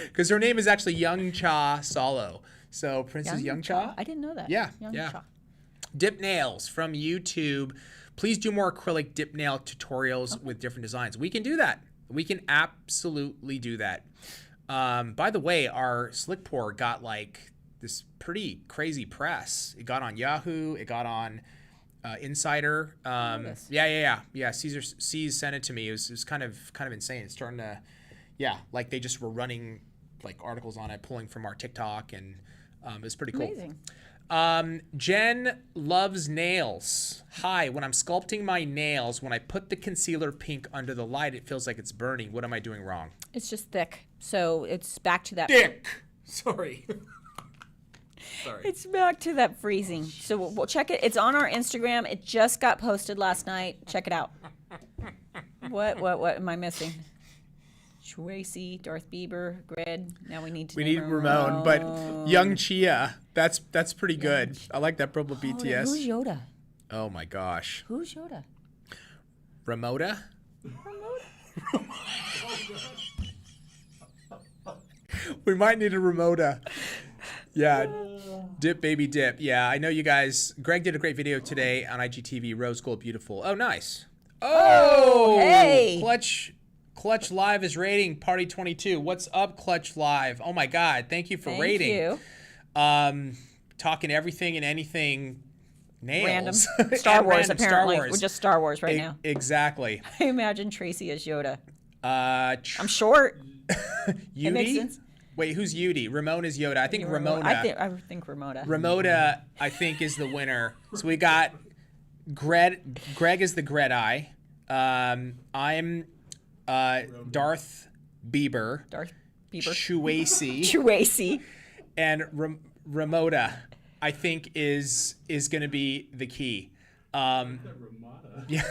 Because her name is actually Young Cha Solo. So Princess Young Cha? I didn't know that. Yeah, Young yeah. Cha. Dip nails from YouTube. Please do more acrylic dip nail tutorials with different designs. We can do that. We can absolutely do that. By the way, our Slick Pour got like this pretty crazy press. It got on Yahoo. It got on Insider. this. Yeah. C's sent it to me. It was kind of insane. It's starting to, like they just were running like articles on it, pulling from our TikTok, and it was pretty cool. Amazing. Jen loves nails. Hi, when I'm sculpting my nails, when I put the concealer pink under the light, it feels like it's burning. What am I doing wrong? It's just thick. So it's back to that. Dick. Sorry. Sorry. It's back to that freezing. So we'll check it. It's on our Instagram. It just got posted last night. Check it out. What am I missing? Tracy, Darth Bieber, Gred. Now we need to. We need Ramon, but Young Chia. That's pretty good. I like that purple BTS. Who's Yoda? Oh my gosh. Who's Yoda? Ramota? We might need a Ramota. Yeah. Dip, baby, dip. Yeah, I know you guys. Greg did a great video today on IGTV. Rose Gold Beautiful. Oh, nice. Oh, hey. Clutch Live is rating Party 22. What's up, Clutch Live? Oh my God. Thank you for Thank rating. you. Talking everything and anything nails. Random. Star Wars, Random apparently. Star Wars. We're just Star Wars right now. Exactly. I imagine Tracy as Yoda. I'm I'm short. It makes Yudi? sense. Wait, who's Yudi? Ramona's Yoda. I think Ramona. I think Ramona. Ramona, I think, is the winner. So we got Greg. Greg is the Gredi. I'm Darth Bieber. Darth Bieber. Chuasi. Chuasi. And Ramona, I think, is going to be the key. Ramada. Yeah.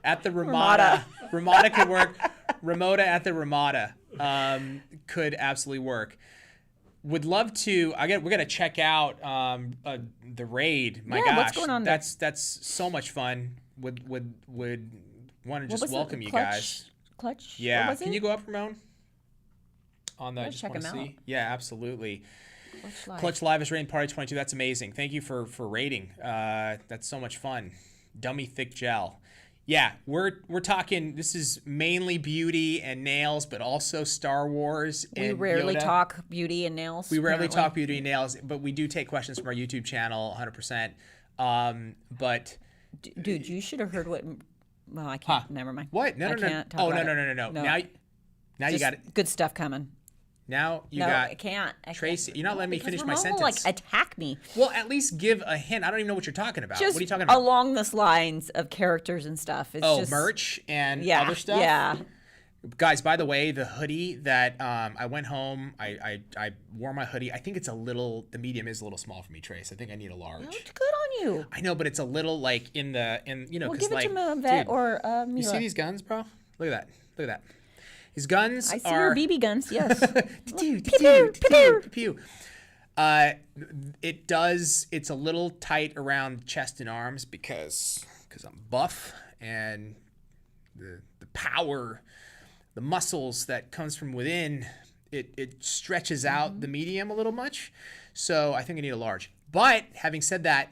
At the Ramada. Ramada could work. Ramona at the Ramada could absolutely work. Would love to. We're gonna check out the raid. My gosh, what's going on there? That's so much fun. Would want to just welcome you Clutch? guys. Clutch. Yeah. What was Can it? you go up, Ramon? On the. Let's Just check want to him see. out. Yeah, absolutely. Clutch Live. Clutch Live is rating Party 22. That's amazing. Thank you for rating. That's so much fun. Dummy thick gel. Yeah, we're talking. This is mainly beauty and nails, but also Star Wars. We and rarely Yoda. talk beauty and nails. We rarely apparently. talk beauty and nails, but we do take questions from our YouTube channel, 100%. But Dude, you should have heard what. Well, I can't. Never mind. what? No. I can't talk Oh, about no. it. Now you Just got it. good stuff coming. Now you No, got I can't. Tracy. You're not letting me Because finish my Ramon will, sentence. like attack me. Well, at least give a hint. I don't even know what you're talking about. Just What are you talking about? along this lines of characters and stuff. It's Oh, just, merch and Yeah, other stuff? yeah. Guys, by the way, the hoodie that I went home, I wore my hoodie. I think it's the medium is a little small for me, Trace. I think I need a large. Looked good on you. I know, but it's a little like Well, because give it like, to Vet dude, or you Mila. see these guns, bro? Look at that. These guns I see are your BB guns. Yes. Pew, Pew, pew, pew. pew. It's a little tight around chest and arms because I'm buff and the power, the muscles that comes from within, it stretches out the medium a little much. So I think I need a large. But having said that,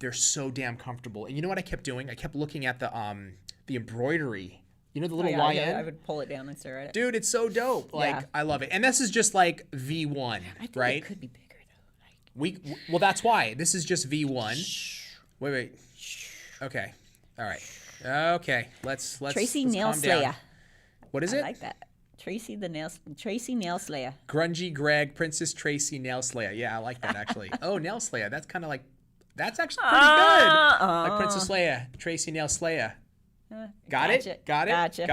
they're so damn comfortable. And you know what I kept doing? I kept looking at the embroidery. You know the little Oh, YN? yeah, I would pull it down and stare at it. Dude, it's so dope. Like, Yeah. I love it. And this is just like V1, I think right? it could be bigger though. Like, Well, that's why. This is just V1. Wait. Okay. All right. Okay. Let's Tracy let's Nail calm down. Slayer. What is I it? like that. Tracy Nail Slayer. Grungy Greg, Princess Tracy Nail Slayer. Yeah, I like that actually. Oh, Nail Slayer. That's kind of like, that's actually pretty good. Like Princess Leia, Tracy Nail Slayer. Got Gotcha, it? Got gotcha. it?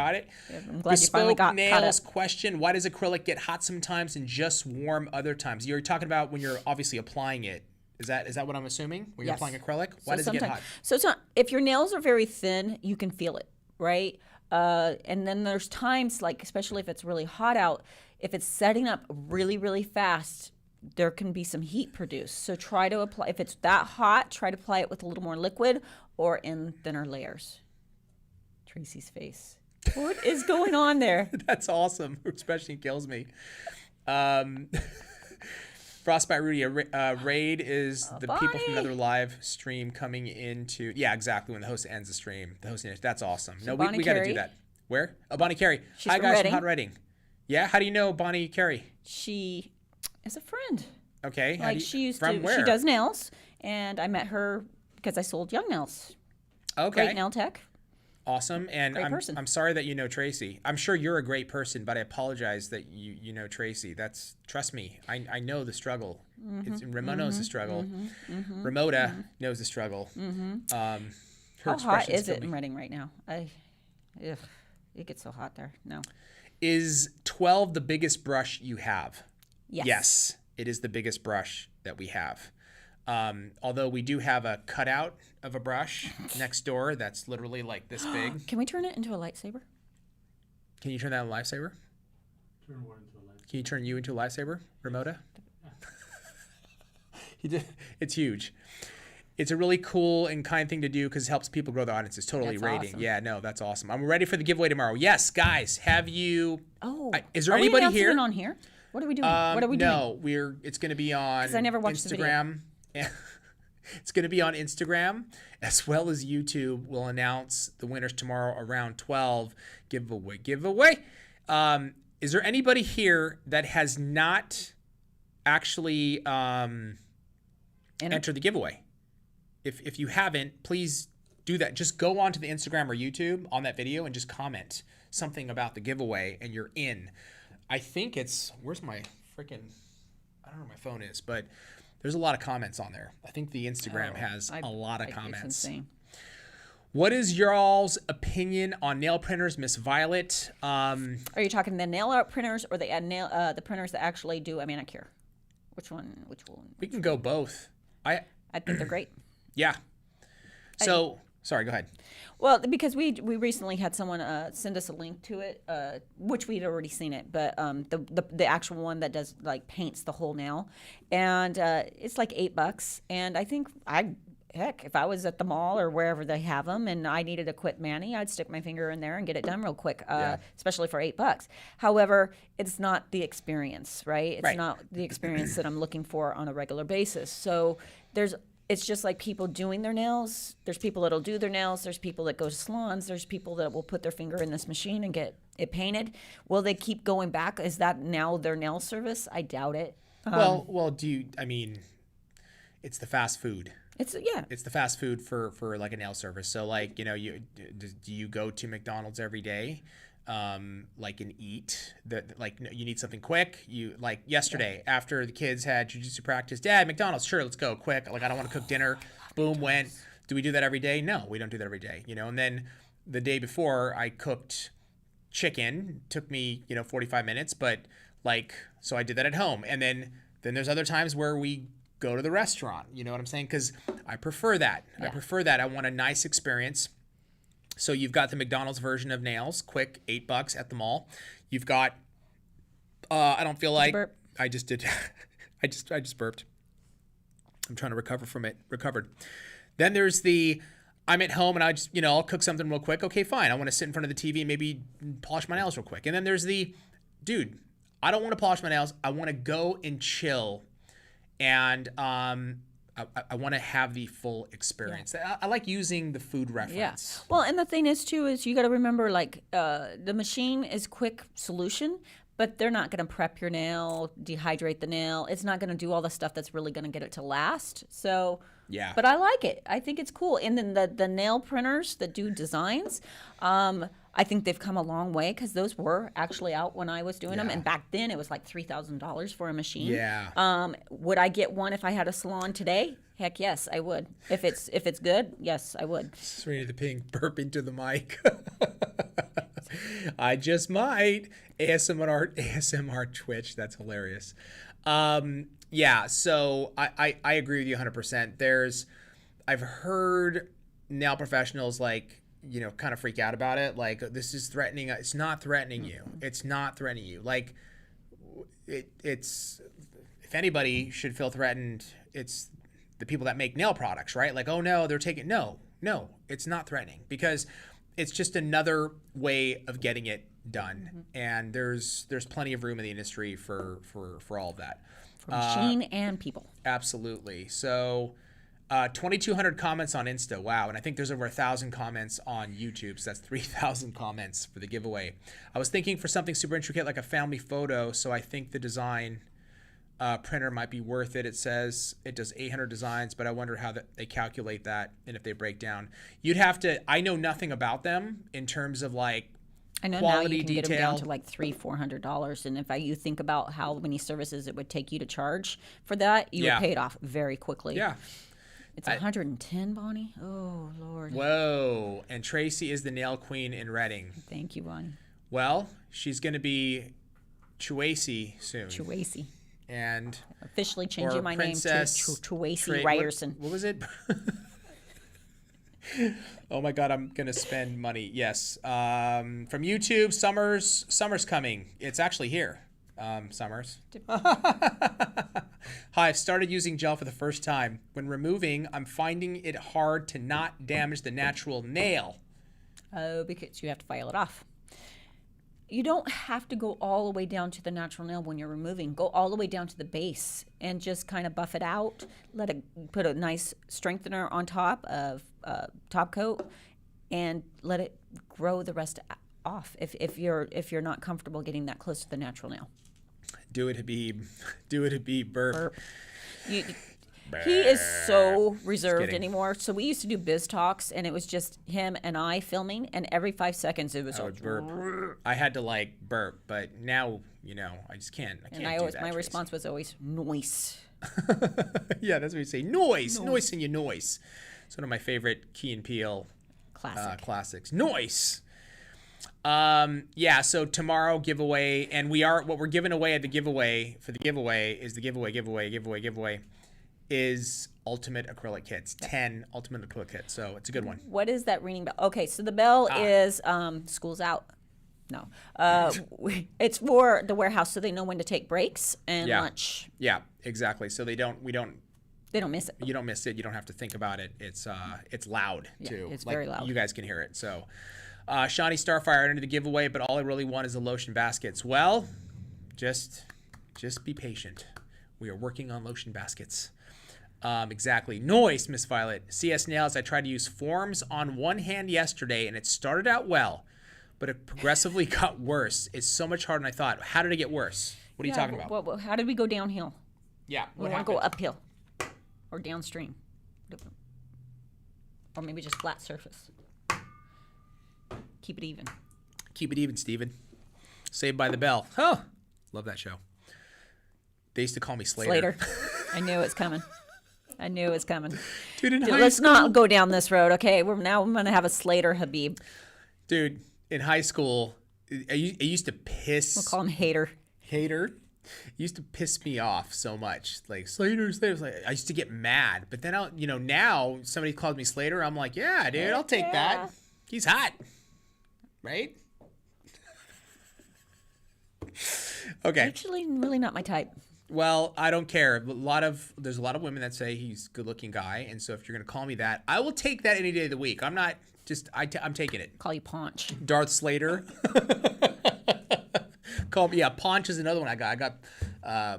Yeah, I'm glad you finally Bespoke caught Nails it. question. Why does acrylic get hot sometimes and just warm other times? You're talking about when you're obviously applying it. Is that what I'm assuming? When you're Yes. applying acrylic? Why does it get hot? So it's not, if your nails are very thin, you can feel it, right? And then there's times, like especially if it's really hot out, if it's setting up really, really fast, there can be some heat produced. So try to apply, if it's that hot, try to apply it with a little more liquid or in thinner layers. Tracy's face. What is going on there? That's awesome. Especially kills me. Frostbite Rudy, raid is the people from Bonnie. another live stream coming into. Yeah, exactly. When the host ends the stream, that's awesome. No, Bonnie we got to do Carey. that. Where? Oh, Bonnie Carey. She's Hi from guys Reading. from Hot Reading. Yeah, how do you know Bonnie Carey? She is a friend. Okay, how do Like you, she used from to, where? she does nails, and I met her because I sold Young Nails. Okay, Great nail tech. awesome. And Great person. I'm sorry that you know Tracy. I'm sure you're a great person, but I apologize that you know Tracy. Trust me. I know the struggle. Ramona knows the struggle. Ramona knows the struggle. Her How hot expressions is kill it me. in Reading right now? It gets so hot there. No. Is 12 the biggest brush you have? Yes. Yes, it is the biggest brush that we have. Although we do have a cutout of a brush next door that's literally like this big. Can we turn it into a lightsaber? Can you turn that into a lifesaver? Turn one into a light. Can you turn you into a lifesaver, Ramona? It's huge. It's a really cool and kind thing to do because it helps people grow their audiences. Totally That's rating. awesome. Yeah, no, that's awesome. I'm ready for the giveaway tomorrow. Yes, guys, have you? Oh. Is there Are anybody we announcing here? it on here? What are we doing? What are we doing? No, it's going to be on I never watched the video. Instagram. It's going to be on Instagram as well as YouTube. We'll announce the winners tomorrow around 12. Giveaway. Is there anybody here that has not actually entered the giveaway? If you haven't, please do that. Just go onto the Instagram or YouTube on that video and just comment something about the giveaway and you're in. I think it's, where's my freaking, I don't know where my phone is, but there's a lot of comments on there. I think the Instagram has a lot of comments. It's insane. What is y'all's opinion on nail printers, Miss Violet? Are you talking the nail art printers or the printers that actually do a manicure? Which one? We can go both. I think they're great. Yeah. So, sorry, go ahead. Well, because we recently had someone send us a link to it, which we'd already seen it, but the actual one that does like paints the whole nail, and it's like $8, and I think heck, if I was at the mall or wherever they have them and I needed a quick mani, I'd stick my finger in there and get it done real quick, especially for $8. However, it's not the experience, right? It's not the experience that I'm looking for on a regular basis. So it's just like people doing their nails. There's people that'll do their nails. There's people that go to salons. There's people that will put their finger in this machine and get it painted. Will they keep going back? Is that now their nail service? I doubt it. Well, I mean, it's the fast food. It's the fast food for like a nail service. So like, do you go to McDonald's every day? Like and eat like you need something quick. You like yesterday after the kids had jiu-jitsu practice, Dad, McDonald's, sure, let's go quick. Like I don't want to cook dinner. Boom, went. Do we do that every day? No, we don't do that every day. And then the day before I cooked chicken, took me 45 minutes, but like so I did that at home. And then there's other times where we go to the restaurant. You know what I'm saying? Because I prefer that. Yeah. I prefer that. I want a nice experience. So you've got the McDonald's version of nails, quick, $8 at the mall. You've got, I don't feel like, I just did, I just burped. I'm trying to recover from it, recovered. Then there's I'm at home and I just, I'll cook something real quick. Okay, fine. I want to sit in front of the TV and maybe polish my nails real quick. And then there's dude, I don't want to polish my nails. I want to go and chill. And, I want to have the full experience. Yeah. I like using the food reference. Yeah. Well, and the thing is, too, is you got to remember, like, the machine is quick solution, but they're not going to prep your nail, dehydrate the nail. It's not going to do all the stuff that's really going to get it to last. So, yeah. But I like it. I think it's cool. And then the nail printers that do designs, I think they've come a long way because those were actually out when I was doing them. And back then it was like $3,000 for a machine. Yeah. Would I get one if I had a salon today? Heck yes, I would. If it's good, yes, I would. Serena the Pink burping to the mic. I just might. ASMR Twitch. That's hilarious. Yeah, so I agree with you 100%. I've heard nail professionals like, kind of freak out about it. Like, this is threatening. It's not threatening you. It's not threatening you. Like, it's, if anybody should feel threatened, it's the people that make nail products, right? Like, oh no, they're taking, no, it's not threatening because it's just another way of getting it done. Mm-hmm. And there's plenty of room in the industry for all of that. For machine and people. Absolutely. So 2,200 comments on Insta. Wow. And I think there's over 1,000 comments on YouTube. So that's 3,000 comments for the giveaway. I was thinking for something super intricate like a family photo. So I think the design printer might be worth it. It says it does 800 designs, but I wonder how they calculate that and if they break down. You'd have to, I know nothing about them in terms of like, I know quality, now you can detail. Get them down to like $300-$400, and if you think about how many services it would take you to charge for that, you would pay it off very quickly. Yeah, it's 110, Bonnie. Oh Lord. Whoa! And Tracy is the nail queen in Reading. Thank you, Bonnie. Well, she's going to be Chuasi soon. Chuasi. And officially changing my name to Chuasi Ryerson. What was it? Oh my God, I'm gonna spend money. Yes. From YouTube, Summer's coming. It's actually here. Summers. Hi, I've started using gel for the first time. When removing, I'm finding it hard to not damage the natural nail. Oh, because you have to file it off. You don't have to go all the way down to the natural nail when you're removing. Go all the way down to the base and just kind of buff it out. Let it put a nice strengthener on top of top coat and let it grow the rest off. If you're not comfortable getting that close to the natural nail. Do it, Habib. Do it, Habib. Burp. He is so reserved anymore. So we used to do biz talks, and it was just him and I filming, and every 5 seconds it was burp. I had to like burp, but now, I just can't. I can't And I do always that, my Tracy. response was always noise. Yeah, that's what you say. Noise in your noise. It's one of my favorite Key and Peele classics. Noise. Yeah. So tomorrow giveaway, and what we're giving away at the giveaway is the giveaway is ultimate acrylic kits. 10 ultimate acrylic kits. So it's a good one. What is that ringing bell? Okay, so the bell is school's out. No, it's for the warehouse, so they know when to take breaks and lunch. Yeah, exactly. So they don't miss it. You don't miss it. You don't have to think about it. It's loud too. It's very loud. You guys can hear it. So, Shawnee Starfire entered the giveaway, but all I really want is the lotion baskets. Well, just be patient. We are working on lotion baskets. Exactly. Noise, Miss Violet. CS Nails. I tried to use forms on one hand yesterday, and it started out well, but it progressively got worse. It's so much harder than I thought. How did it get worse? What are you talking about? Well, how did we go downhill? Yeah. We want to go uphill or downstream. Or maybe just flat surface. Keep it even. Keep it even, Steven. Saved by the Bell. Oh, love that show. They used to call me Slater. I knew it was coming. Dude, let's not go down this road, okay? I'm going to have a Slater Habib. Dude, in high school, I used to piss. We'll call him Hater. It used to piss me off so much. Like, Slater. Like, I used to get mad. But then, now somebody calls me Slater. I'm like, yeah, dude, I'll take that. He's hot. Right? Okay. Actually, really not my type. Well, I don't care. There's a lot of women that say he's a good-looking guy, and so if you're gonna call me that, I will take that any day of the week. I'm not just. I'm taking it. Call you Paunch. Darth Slater. Paunch is another one I got. I got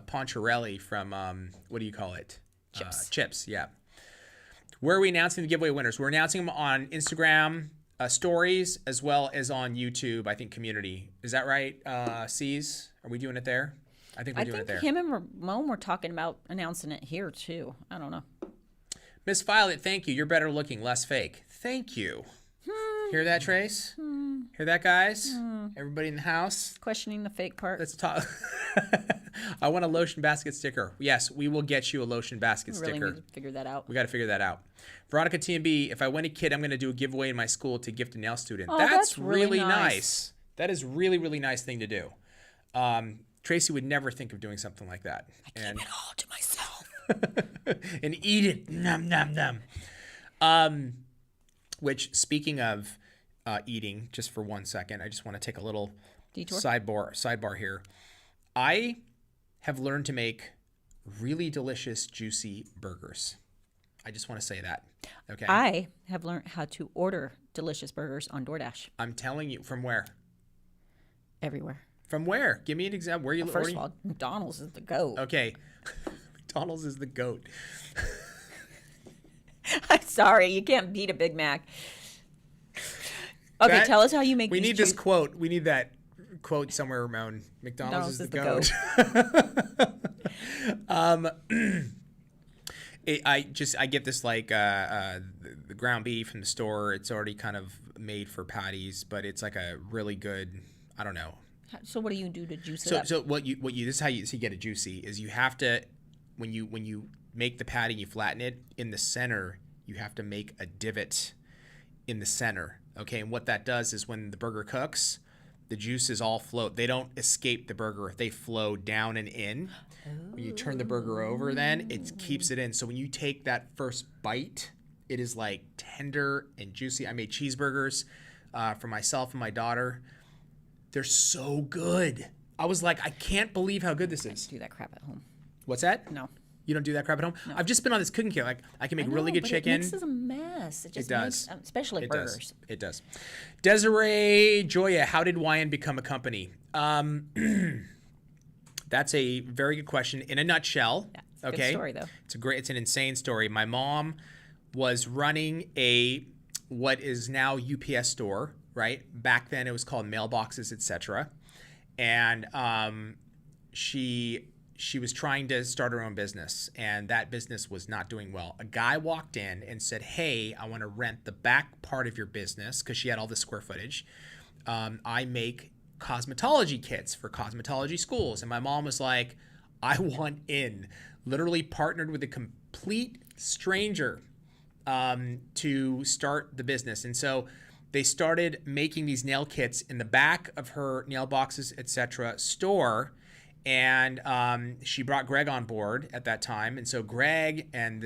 Poncharelli from what do you call it? Chips. Yeah. Where are we announcing the giveaway winners? We're announcing them on Instagram stories as well as on YouTube. I think community. Is that right? C's? Are we doing it there? I think we're doing it there. Him and Ramon were talking about announcing it here too. I don't know. Miss Violet, thank you. You're better looking, less fake. Thank you. Hear that, Trace? Hear that, guys? Everybody in the house? Questioning the fake part. Let's talk. I want a lotion basket sticker. Yes, we will get you a lotion basket We really sticker. need to figure that out. We got to figure that out. Veronica TMB, if I win a kid, I'm going to do a giveaway in my school to gift a nail student. Oh, that's that's really nice. That is really, really nice thing to do. Tracy would never think of doing something like that. I keep it all to myself. And eat it. Nom, nom, nom. Which, speaking of eating, just for 1 second, I just want to take a little Detour? sidebar here. I have learned to make really delicious, juicy burgers. I just want to say that. Okay. I have learned how to order delicious burgers on DoorDash I'm telling you, from where? everywhere. From where? Give me an example. Where are you First ordering? of all, McDonald's is the GOAT. Okay. McDonald's is the GOAT. I'm sorry, you can't beat a Big Mac. Okay, tell us how you make We these need this quote. We need that quote somewhere around. McDonald's is the GOAT. I get this like the ground beef from the store. It's already kind of made for patties, but it's like a really good. I don't know. So what do you do to juice it up? So what you this is how you get it juicy is you have to when you make the patty and you flatten it in the center, you have to make a divot in the center. Okay, and what that does is when the burger cooks, the juices all float. They don't escape the burger. They flow down and in. When you turn the burger over, then it keeps it in. So when you take that first bite, it is like tender and juicy. I made cheeseburgers for myself and my daughter. They're so good. I was like, I can't believe how good this is. Do that crap at home. What's that? No. You don't do that crap at home? No. I've just been on this cooking kick. Like I can make really good but chicken. It mixes a mess. It just does. Makes, especially It burgers. does. It does. Desiree Joya, how did YN become a company? That's a very good question. In a nutshell, Yeah, it's a okay. good story though. It's an insane story. My mom was running what is now UPS store, right? Back then it was called mailboxes, etc. And she was trying to start her own business, and that business was not doing well. A guy walked in and said, "Hey, I want to rent the back part of your business," because she had all the square footage. I make cosmetology kits for cosmetology schools. And my mom was like, I want in. Literally partnered with a complete stranger to start the business. And so they started making these nail kits in the back of her nail boxes, etc. store. And she brought Greg on board at that time. And so Greg and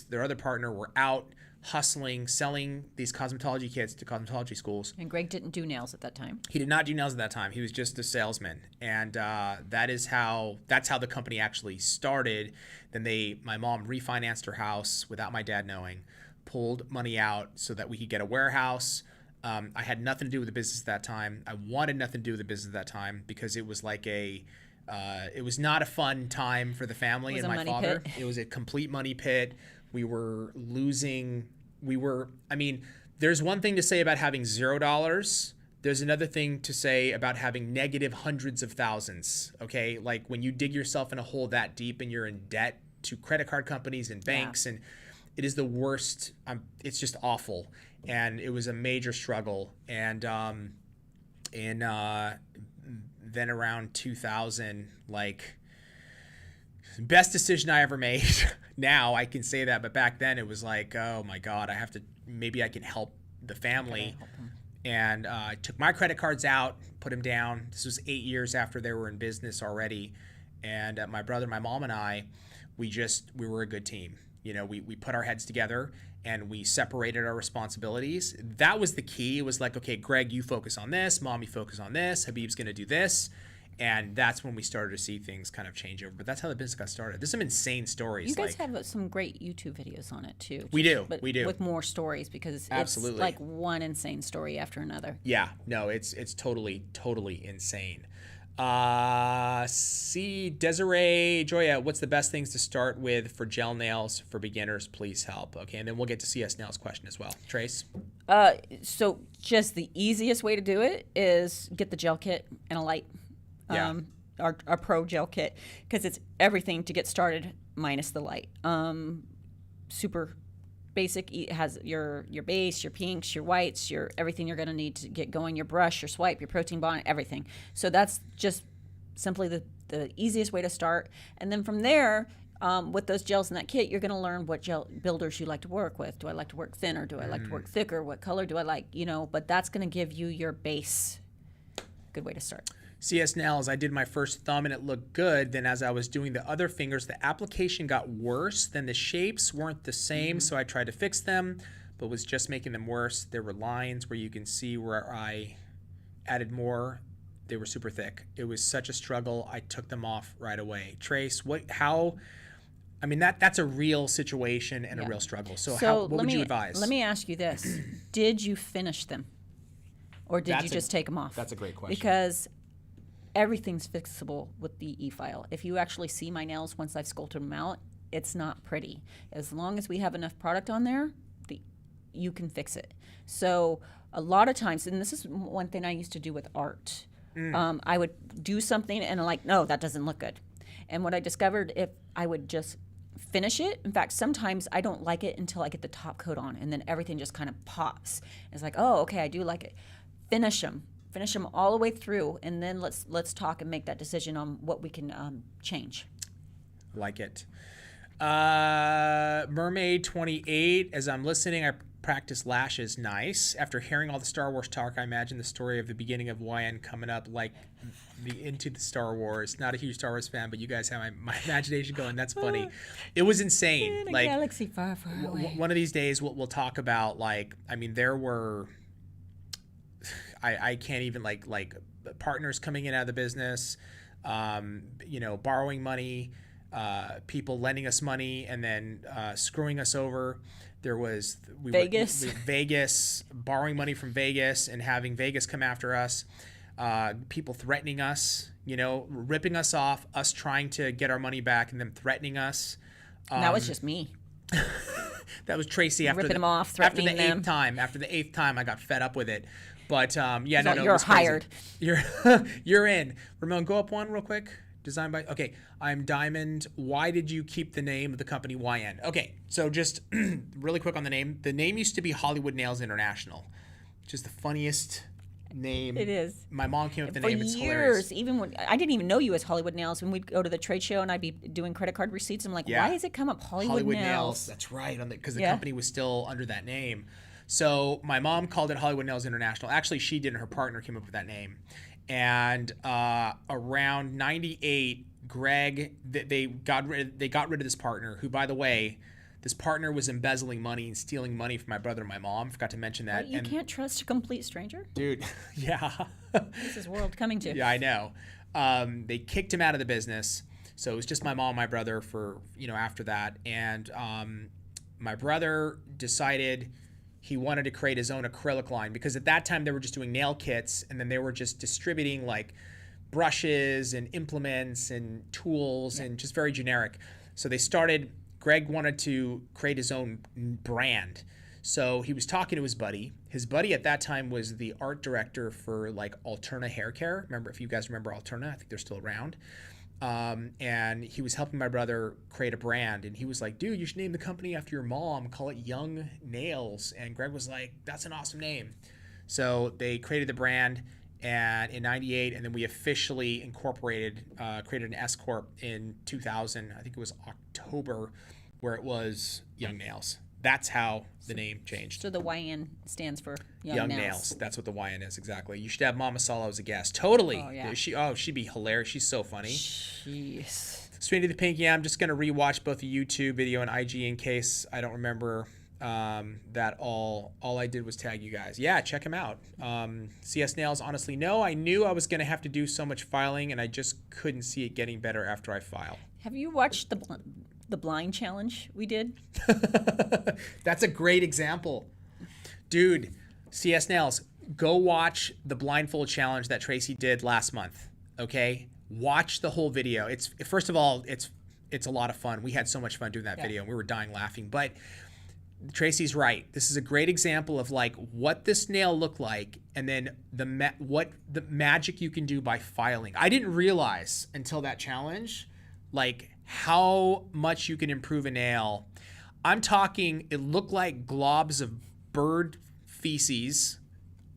their other partner were out hustling, selling these cosmetology kits to cosmetology schools. And Greg didn't do nails at that time. He did not do nails at that time. He was just a salesman. And that's how the company actually started. Then my mom refinanced her house without my dad knowing, pulled money out so that we could get a warehouse. I had nothing to do with the business at that time. I wanted nothing to do with the business at that time because it was like it was not a fun time for the family and my father. It was a complete money pit. We were losing. There's one thing to say about having $0. There's another thing to say about having negative hundreds of thousands. Okay. Like when you dig yourself in a hole that deep and you're in debt to credit card companies and banks, and it is the worst. It's just awful. And it was a major struggle. And then around 2000, best decision I ever made. Now I can say that, but back then it was like, oh my God, maybe I can help the family. And I took my credit cards out, put them down. This was 8 years after they were in business already. And my brother, my mom, and I, we were a good team. We put our heads together and we separated our responsibilities. That was the key. It was like, okay, Greg, you focus on this. Mom, you focus on this. Habib's going to do this. And that's when we started to see things kind of change over. But that's how the business got started. There's some insane stories. You guys have some great YouTube videos on it too. We do. With more stories because Absolutely. It's like one insane story after another. Yeah. No, it's totally, totally insane. Desiree Joya, what's the best things to start with for gel nails for beginners? Please help. Okay, and then we'll get to CS Nails question as well. Trace? So just the easiest way to do it is get the gel kit and a light. Our pro gel kit, because it's everything to get started minus the light. Super basic. It has your base, your pinks, your whites, your everything you're going to need to get going, your brush, your swipe, your protein bond, everything. So that's just simply the easiest way to start. And then from there, with those gels in that kit, you're going to learn what gel builders you like to work with. Do I like to work thinner? Do I like to work thicker? What color do I like? But that's going to give you your base. Good way to start. CS Nails, I did my first thumb and it looked good. Then as I was doing the other fingers, the application got worse. Then the shapes weren't the same, so I tried to fix them, but was just making them worse. There were lines where you can see where I added more. They were super thick. It was such a struggle. I took them off right away. Trace, that's a real situation and a real struggle. So what would you advise? Let me ask you this. Did you finish them? Or did you just take them off? That's a great question. Because everything's fixable with the e-file. If you actually see my nails once I've sculpted them out, it's not pretty. As long as we have enough product on there, you can fix it. So a lot of times, and this is one thing I used to do with art, I would do something and no, that doesn't look good. And what I discovered, if I would just finish it, in fact, sometimes I don't like it until I get the top coat on, and then everything just kind of pops. It's like, oh, okay, I do like it. Finish them all the way through, and then let's talk and make that decision on what we can change. Like it. Mermaid 28, as I'm listening, I practice lashes. Nice. After hearing all the Star Wars talk, I imagine the story of the beginning of YN coming up like into the Star Wars. Not a huge Star Wars fan, but you guys have my imagination going. That's funny. It was insane. In a galaxy far, far away. One of these days we'll talk about there were I can't even like partners coming in out of the business, borrowing money, people lending us money and then screwing us over. There was Vegas, borrowing money from Vegas and having Vegas come after us, people threatening us, ripping us off, us trying to get our money back and them threatening us. That was just me. That was Tracy after ripping them off, threatening them. After the eighth time, I got fed up with it. But you're hired. You're in. Ramon, go up one real quick. Designed by. Okay, I'm Diamond. Why did you keep the name of the company YN? Okay, so just really quick on the name. The name used to be Hollywood Nails International, which is the funniest name. It is. My mom came up with the For name. It's years, hilarious. even when I didn't even know you as Hollywood Nails, when we'd go to the trade show and I'd be doing credit card receipts, I'm like, Yeah. why does it come up Hollywood, Nails? That's right. Because the Yeah. company was still under that name. So my mom called it Hollywood Nails International. Actually, she didn't. Her partner came up with that name. And around '98, Greg, they got rid of this partner, who, by the way, this partner was embezzling money and stealing money from my brother and my mom. Forgot to mention that. You can't trust a complete stranger. Dude, yeah. This is world coming to. Yeah, I know. They kicked him out of the business. So it was just my mom and my brother for, after that. And my brother decided he wanted to create his own acrylic line, because at that time they were just doing nail kits, and then they were just distributing like brushes and implements and tools and just very generic. So Greg wanted to create his own brand. So he was talking to his buddy. His buddy at that time was the art director for like Alterna Hair Care. Remember, if you guys remember Alterna, I think they're still around. And he was helping my brother create a brand. And he was like, dude, you should name the company after your mom. Call it Young Nails. And Greg was like, that's an awesome name. So they created the brand and in '98, and then we officially incorporated, created an S Corp in 2000. I think it was October, where it was Young Nails. That's how the name changed. So the YN stands for Young Nails. That's what the YN is, exactly. You should have Mama Salo as a guest. Totally. Oh, yeah. She'd be hilarious. She's so funny. Jeez. Sweetie the Pinky, I'm just going to rewatch both the YouTube video and IG in case I don't remember that all I did was tag you guys. Yeah, check him out. CS Nails, honestly, no. I knew I was going to have to do so much filing, and I just couldn't see it getting better after I file. Have you watched the blind challenge we did? That's a great example. Dude, CS Nails, go watch the blindfold challenge that Tracy did last month, okay? Watch the whole video. First of all, it's a lot of fun. We had so much fun doing that video, and we were dying laughing. But Tracy's right. This is a great example of like what this nail looked like, and then what the magic you can do by filing. I didn't realize until that challenge, like how much you can improve a nail. I'm talking, it looked like globs of bird feces,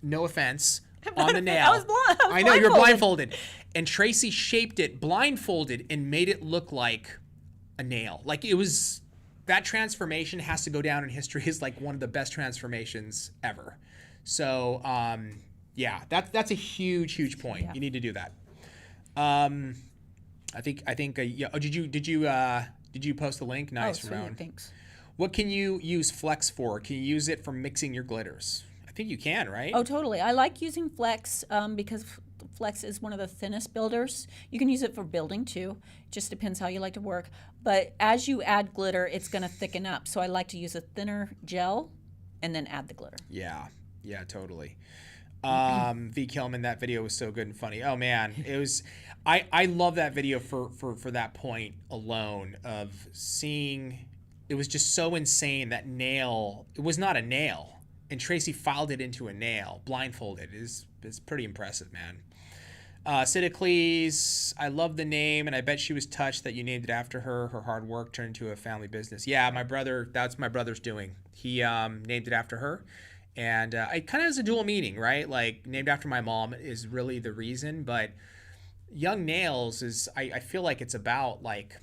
no offense, on the nail. I know, you're blindfolded. And Tracy shaped it blindfolded and made it look like a nail. Like it was, that transformation has to go down in history as like one of the best transformations ever. So yeah, that's a huge point. Yeah. You need to do that. I think yeah. Oh, did you post the link? Nice, Ramon. Thanks. What can you use Flex for? Can you use it for mixing your glitters? I think you can, right? Oh, totally. I like using Flex because Flex is one of the thinnest builders. You can use it for building too. It just depends how you like to work. But as you add glitter, it's going to thicken up. So I like to use a thinner gel and then add the glitter. Yeah, totally. V. Kelman, that video was so good and funny. Oh man, it was. I love that video for that point alone of seeing. It was just so insane that nail. It was not a nail, and Tracy filed it into a nail, blindfolded. It's pretty impressive, man. Sidicles, I love the name, and I bet she was touched that you named it after her. Her hard work turned into a family business. Yeah, my brother. That's my brother's doing. He named it after her. And it kind of has a dual meaning, right? Like, named after my mom is really the reason, but Young Nails is, I feel like it's about, like,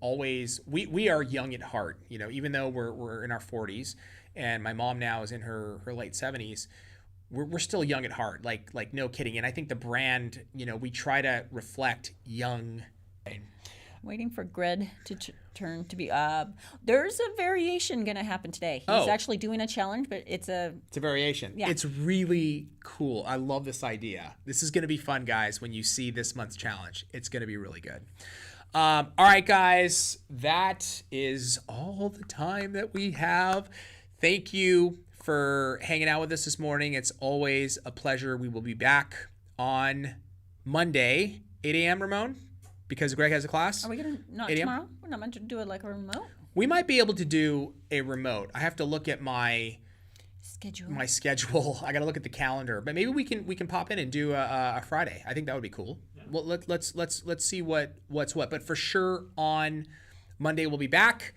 always, we are young at heart, even though we're in our 40s, and my mom now is in her late 70s, we're still young at heart, like no kidding. And I think the brand, we try to reflect young. Waiting for Gred to turn to be. There's a variation going to happen today. He's actually doing a challenge, but it's a variation. Yeah. It's really cool. I love this idea. This is going to be fun, guys, when you see this month's challenge. It's going to be really good. All right, guys, that is all the time that we have. Thank you for hanging out with us this morning. It's always a pleasure. We will be back on Monday, 8 a.m., Ramon? Because Greg has a class? Are we going to, not tomorrow? We're not meant to do it like a remote? We might be able to do a remote. I have to look at my schedule. I got to look at the calendar. But maybe we can pop in and do a Friday. I think that would be cool. Yeah. Well, let's see what's what. But for sure on Monday we'll be back.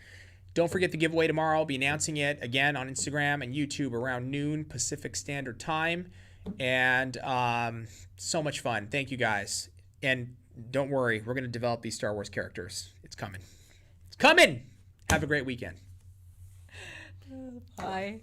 Don't forget the giveaway tomorrow. I'll be announcing it again on Instagram and YouTube around noon Pacific Standard Time. and so much fun. Thank you guys. And don't worry, we're going to develop these Star Wars characters. It's coming. It's coming. Have a great weekend. Bye.